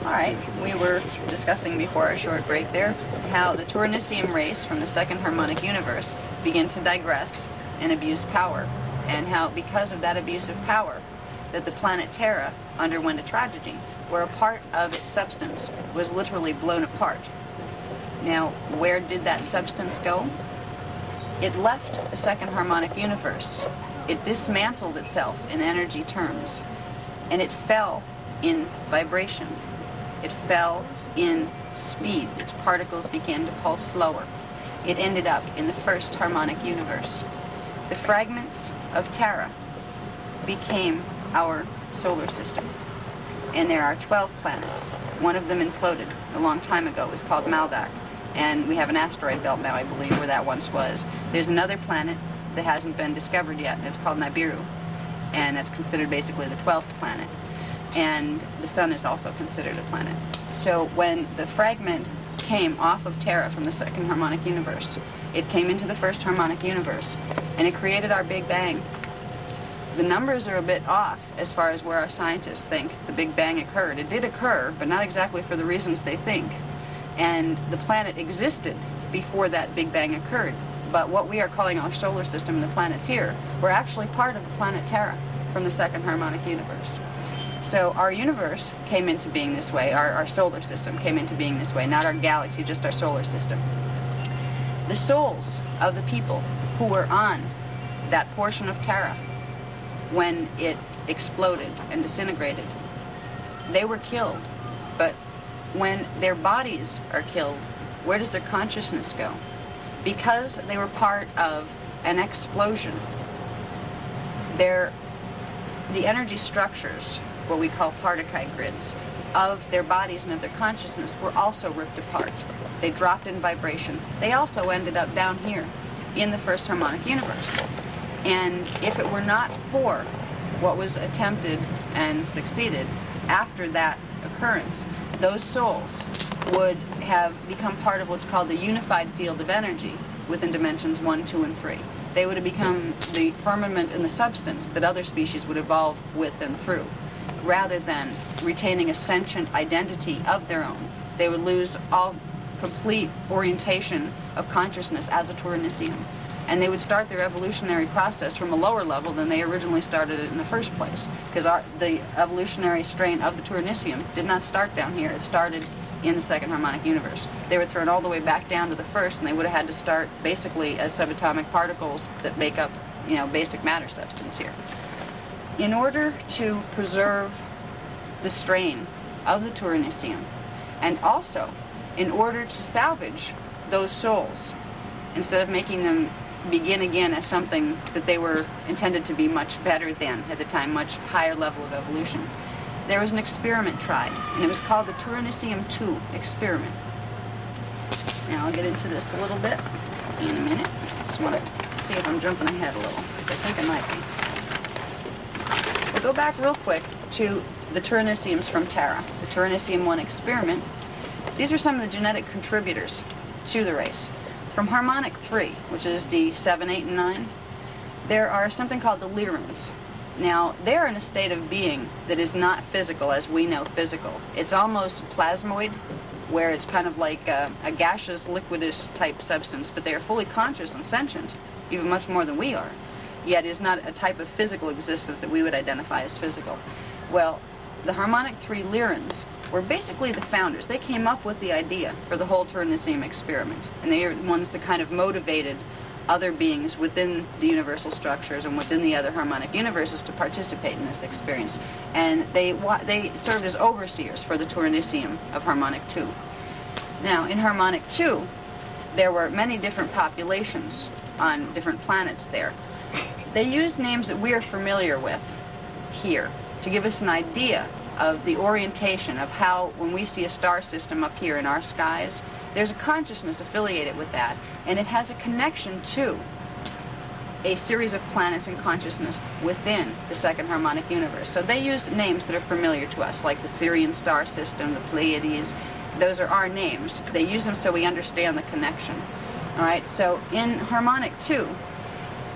A: All right. We were discussing before our short break there how the Turanicium race from the second harmonic universe began to digress and abuse power, and how because of that abuse of power that the planet Terra underwent a tragedy where a part of its substance was literally blown apart. Now, where did that substance go? It left the second harmonic universe it dismantled itself in energy terms, and it fell in vibration. It fell in speed. Its particles began to pulse slower. It ended up in the first harmonic universe. The fragments of Terra became our solar system. And there are 12 planets. One of them imploded a long time ago. It was called Maldak. And we have an asteroid belt now, I believe, where that once was. There's another planet that hasn't been discovered yet, and it's called Nibiru. And that's considered basically the 12th planet. And the sun is also considered a planet. So when the fragment came off of Terra from the second harmonic universe, it came into the first harmonic universe, and it created our Big Bang. The numbers are a bit off as far as where our scientists think the Big Bang occurred. It did occur, but not exactly for the reasons they think. And the planet existed before that Big Bang occurred. But what we are calling our solar system and the planets here were actually part of the planet Terra from the second harmonic universe. So our universe came into being this way, our solar system came into being this way, not our galaxy, just our solar system. The souls of the people who were on that portion of Terra when it exploded and disintegrated, they were killed. But when their bodies are killed, where does their consciousness go? Because they were part of an explosion, the energy structures, what we call Partychite grids, of their bodies and of their consciousness were also ripped apart. They dropped in vibration. They also ended up down here in the first harmonic universe. And if it were not for what was attempted and succeeded after that occurrence, those souls would have become part of what's called the unified field of energy within dimensions 1, 2, and 3. They would have become the firmament and the substance that other species would evolve with and through, rather than retaining a sentient identity of their own. They would lose all complete orientation of consciousness as a Touranicium. And they would start their evolutionary process from a lower level than they originally started it in the first place. Because the evolutionary strain of the Touranicium did not start down here. It started in the second harmonic universe. They were thrown all the way back down to the first, and they would have had to start basically as subatomic particles that make up, basic matter substance here. In order to preserve the strain of the Touranicium, and also in order to salvage those souls, instead of making them begin again as something that they were intended to be much better than at the time, much higher level of evolution, there was an experiment tried, and it was called the Touranicium II experiment. Now I'll get into this a little bit in a minute. Just want to see if I'm jumping ahead a little, because I think I might be. We'll go back real quick to the Touraniciums from Terra, the Touranicium I experiment. These are some of the genetic contributors to the race. From harmonic 3, which is the 7, 8, and 9, there are something called the Lyrans. Now, they're in a state of being that is not physical as we know physical. It's almost plasmoid, where it's kind of like a gaseous, liquidous type substance, but they are fully conscious and sentient, even much more than we are, yet is not a type of physical existence that we would identify as physical. Well, the harmonic 3 Lyrans were basically the founders. They came up with the idea for the whole Touranicium experiment, and they are the ones that kind of motivated other beings within the universal structures and within the other harmonic universes to participate in this experience. And they served as overseers for the Touranicium of harmonic 2. Now, in harmonic 2, there were many different populations on different planets there. They used names that we are familiar with here to give us an idea of the orientation of how, when we see a star system up here in our skies, there's a consciousness affiliated with that, and it has a connection to a series of planets and consciousness within the second harmonic universe. So they use names that are familiar to us, like the Sirian star system, the Pleiades. Those are our names. They use them so we understand the connection. All right, so in harmonic 2,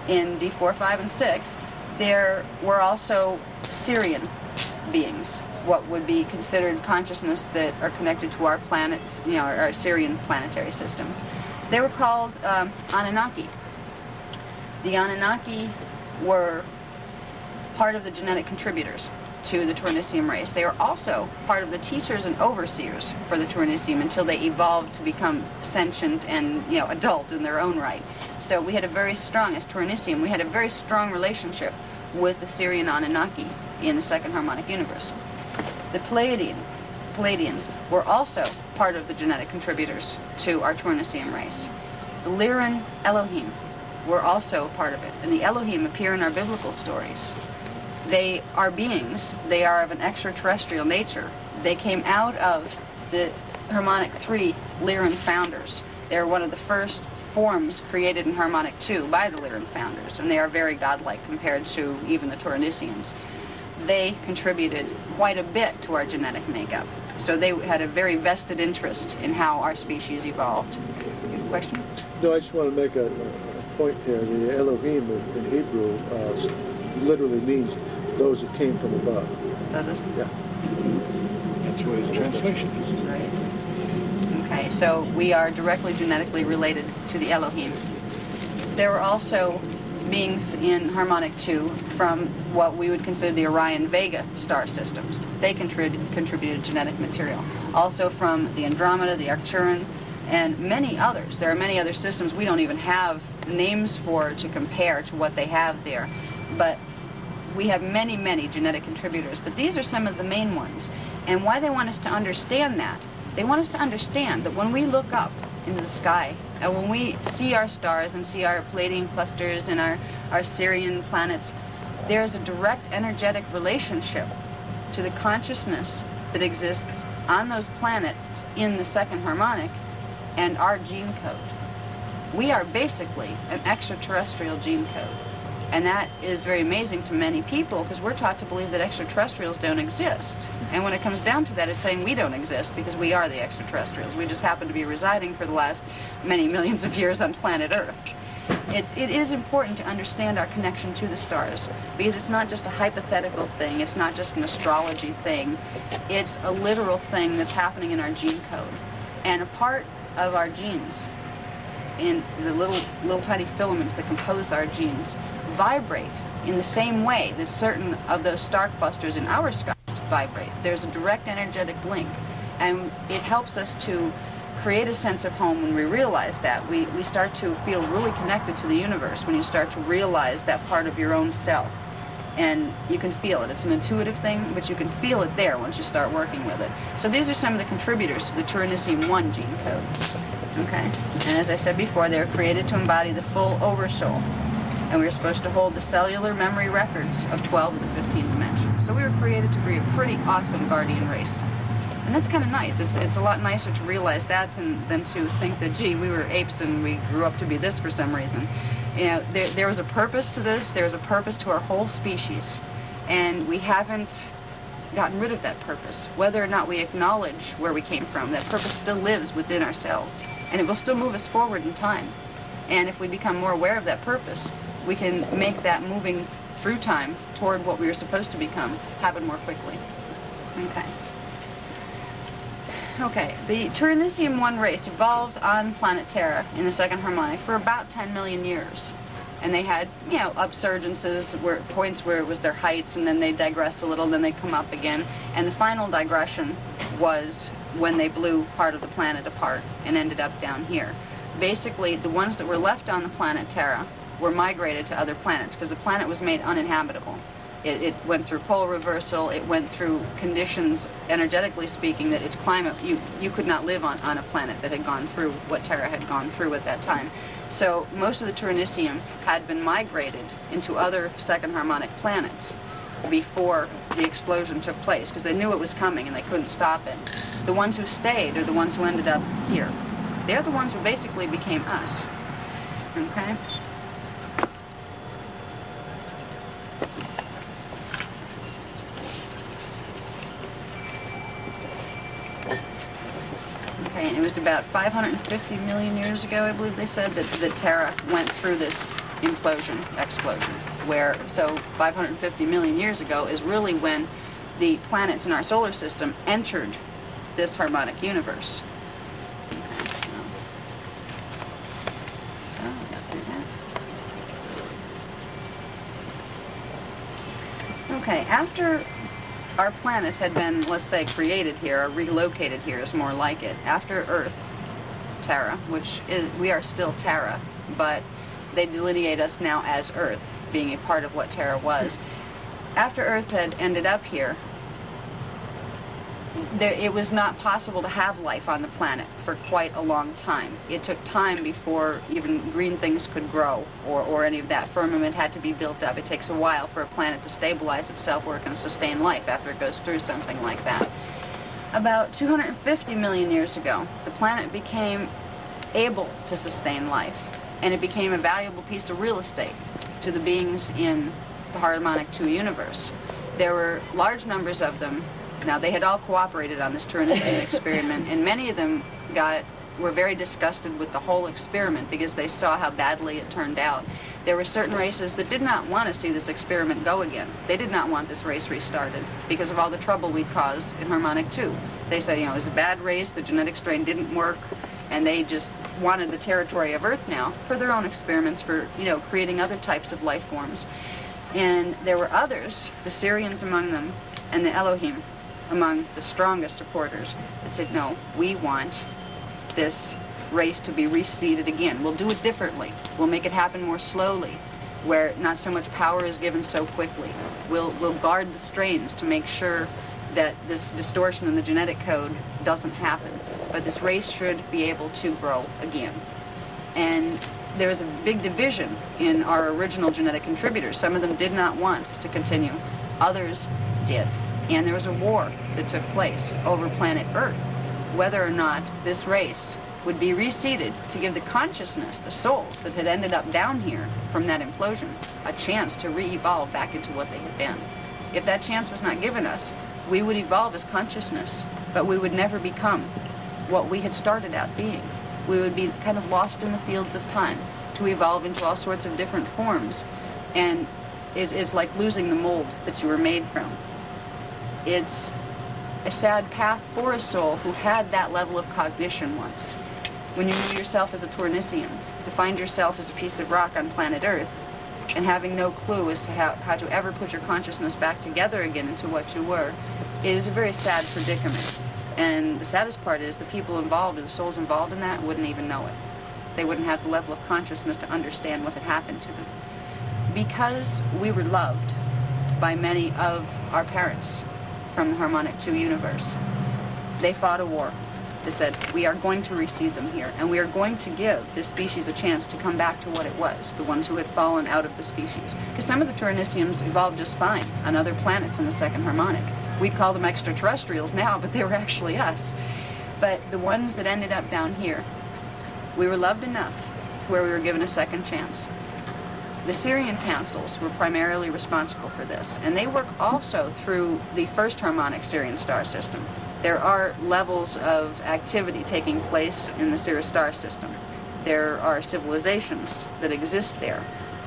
A: in D4, 5, and 6, there were also Sirian beings, what would be considered consciousness that are connected to our planets, our Sirian planetary systems. They were called Anunnaki. The Anunnaki were part of the genetic contributors to the Tournissium race. They were also part of the teachers and overseers for the Tournissium until they evolved to become sentient and, adult in their own right. So we had a very strong, as Tournissium, we had a very strong relationship with the Sirian Anunnaki in the second harmonic universe. The Pleiadians were also part of the genetic contributors to our Tournissium race. The Lyran Elohim were also part of it, and the Elohim appear in our biblical stories. They are beings. They are of an extraterrestrial nature. They came out of the Harmonic 3 Lyran founders. They're one of the first forms created in Harmonic 2 by the Lyran founders, and they are very godlike compared to even the Tournissians. They contributed quite a bit to our genetic makeup. So they had a very vested interest in how our species evolved. You have a question?
B: No, I just want to make a point there. The Elohim in Hebrew literally means those who came from above.
A: Does it?
B: Yeah.
D: That's where his translation is.
A: Right. Okay, so we are directly genetically related to the Elohim. There were also beings in Harmonic 2 from what we would consider the Orion Vega star systems. They contributed genetic material. Also from the Andromeda, the Arcturan, and many others. There are many other systems we don't even have names for to compare to what they have there. But we have many, many genetic contributors. But these are some of the main ones. And why they want us to understand that, they want us to understand that when we look up into the sky, and when we see our stars and see our Pleiadian clusters and our Sirian planets, there is a direct energetic relationship to the consciousness that exists on those planets in the second harmonic and our gene code. We are basically an extraterrestrial gene code. And that is very amazing to many people because we're taught to believe that extraterrestrials don't exist. And when it comes down to that, it's saying we don't exist because we are the extraterrestrials. We just happen to be residing for the last many millions of years on planet Earth. It is important to understand our connection to the stars because it's not just a hypothetical thing. It's not just an astrology thing. It's a literal thing that's happening in our gene code. And a part of our genes, in the little tiny filaments that compose our genes, vibrate in the same way that certain of those star clusters in our skies vibrate. There's a direct energetic link, and it helps us to create a sense of home when we realize that. We start to feel really connected to the universe when you start to realize that part of your own self. And you can feel it. It's an intuitive thing, but you can feel it there once you start working with it. So these are some of the contributors to the Tournissium 1 gene code. Okay? And as I said before, they were created to embody the full oversoul. And we were supposed to hold the cellular memory records of 12 of the 15 dimensions. So we were created to be a pretty awesome guardian race. And that's kind of nice. It's a lot nicer to realize that than to think that, gee, we were apes and we grew up to be this for some reason. There was a purpose to this. There's a purpose to our whole species. And we haven't gotten rid of that purpose. Whether or not we acknowledge where we came from, that purpose still lives within ourselves. And it will still move us forward in time. And if we become more aware of that purpose, we can make that moving through time toward what we were supposed to become happen more quickly. Okay, the Tournissium 1 race evolved on planet Terra in the second harmonic for about 10 million years. And they had, upsurgences, points where it was their heights, and then they digressed a little, and then they come up again. And the final digression was when they blew part of the planet apart and ended up down here. Basically, the ones that were left on the planet Terra were migrated to other planets because the planet was made uninhabitable. It went through pole reversal. It went through conditions, energetically speaking, that its climate, you could not live on a planet that had gone through what Terra had gone through at that time. So most of the Tournissium had been migrated into other second harmonic planets before the explosion took place because they knew it was coming and they couldn't stop it. The ones who stayed are the ones who ended up here. They're the ones who basically became us. Okay? Okay, and it was about 550 million years ago, I believe they said, that Terra went through this explosion, so 550 million years ago is really when the planets in our solar system entered this harmonic universe. Okay, after our planet had been, let's say, created here, or relocated here is more like it, after Earth, Terra, which is, we are still Terra, but they delineate us now as Earth, being a part of what Terra was. After Earth had ended up here, it was not possible to have life on the planet for quite a long time. It took time before even green things could grow, or any of that. Firmament had to be built up. It takes a while for a planet to stabilize itself where it can sustain life after it goes through something like that. About 250 million years ago, the planet became able to sustain life, and it became a valuable piece of real estate to the beings in the Harmonic 2 universe. There were large numbers of them. Now, they had all cooperated on this Turinician experiment, and many of them were very disgusted with the whole experiment because they saw how badly it turned out. There were certain races that did not want to see this experiment go again. They did not want this race restarted because of all the trouble we'd caused in Harmonic 2. They said, it was a bad race, the genetic strain didn't work, and they just wanted the territory of Earth now for their own experiments, for, creating other types of life forms. And there were others, the Sirians among them, and the Elohim among the strongest supporters, that said, no, we want this race to be reseeded again. We'll do it differently. We'll make it happen more slowly, where not so much power is given so quickly. We'll guard the strains to make sure that this distortion in the genetic code doesn't happen. But this race should be able to grow again. And there was a big division in our original genetic contributors. Some of them did not want to continue. Others did. And there was a war that took place over planet Earth, whether or not this race would be reseeded to give the consciousness, the souls that had ended up down here from that implosion, a chance to re-evolve back into what they had been. If that chance was not given us, we would evolve as consciousness, but we would never become what we had started out being. We would be kind of lost in the fields of time to evolve into all sorts of different forms. And it's like losing the mold that you were made from. It's a sad path for a soul who had that level of cognition once. When you knew yourself as a Taurnician, to find yourself as a piece of rock on planet Earth, and having no clue as to how to ever put your consciousness back together again into what you were, is a very sad predicament. And the saddest part is the people involved, or the souls involved in that, wouldn't even know it. They wouldn't have the level of consciousness to understand what had happened to them. Because we were loved by many of our parents from the Harmonic 2 universe, they fought a war. They said, we are going to reseed them here, and we are going to give this species a chance to come back to what it was, the ones who had fallen out of the species. Because some of the Turinicians evolved just fine on other planets in the second harmonic. We'd call them extraterrestrials now, but they were actually us. But the ones that ended up down here, we were loved enough to where we were given a second chance. The Sirian councils were primarily responsible for this, and they work also through the first harmonic Sirian star system. There are levels of activity taking place in the Sirius star system. There are civilizations that exist there,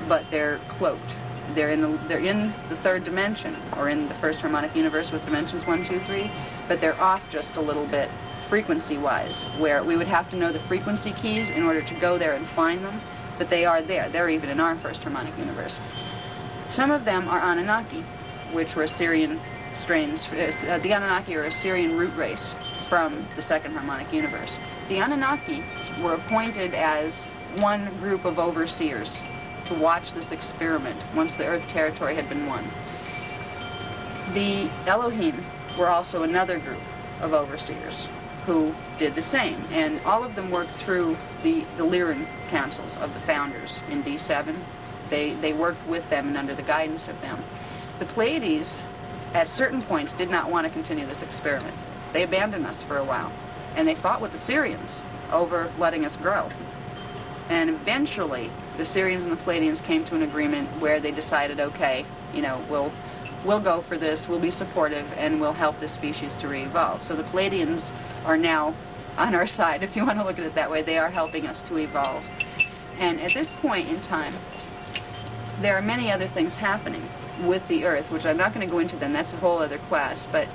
A: but they're cloaked. They're in the third dimension, or in the first harmonic universe with dimensions 1, 2, 3, but they're off just a little bit frequency-wise, where we would have to know the frequency keys in order to go there and find them, but they are there. They're even in our first harmonic universe. Some of them are Anunnaki, which were Sirian strains. The Anunnaki are a Sirian root race from the second harmonic universe. The Anunnaki were appointed as one group of overseers to watch this experiment once the Earth territory had been won. The Elohim were also another group of overseers who did the same, and all of them worked through the Lyran councils of the founders in D7. They worked with them and under the guidance of them. The Pleiades, at certain points, did not want to continue this experiment. They abandoned us for a while, and they fought with the Sirians over letting us grow. And eventually, the Sirians and the Pleiadians came to an agreement where they decided, okay, we'll go for this, we'll be supportive, and we'll help this species to re-evolve. So the Pleiadians are now on our side, if you want to look at it that way. They are helping us to evolve. And at this point in time, there are many other things happening with the Earth, which I'm not going to go into them, that's a whole other class, but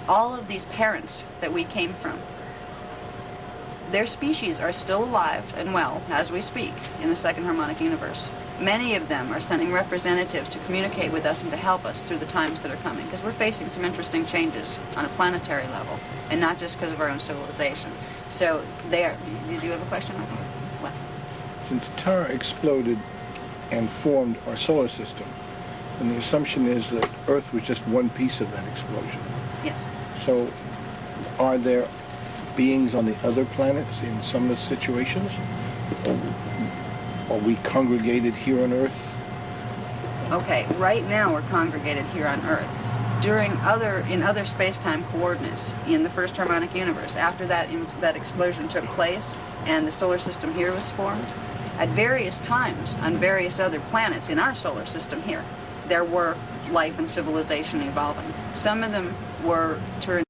A: all of these parents that we came from, Their species are still alive and well as we speak in the second harmonic universe. Many of them are sending representatives to communicate with us and to help us through the times that are coming, because we're facing some interesting changes on a planetary level, and not just because of our own civilization. So they are. Did you have a question? What?
D: Since Tara exploded and formed our solar system, and the assumption is that Earth was just one piece of that explosion.
A: Yes.
D: So, are there beings on the other planets in some of the situations? Are we congregated here on Earth?
A: Okay, right now we're congregated here on Earth. In other space-time coordinates in the first harmonic universe, after that explosion took place and the solar system here was formed, at various times on various other planets in our solar system here, there were life and civilization evolving. Some of them were turned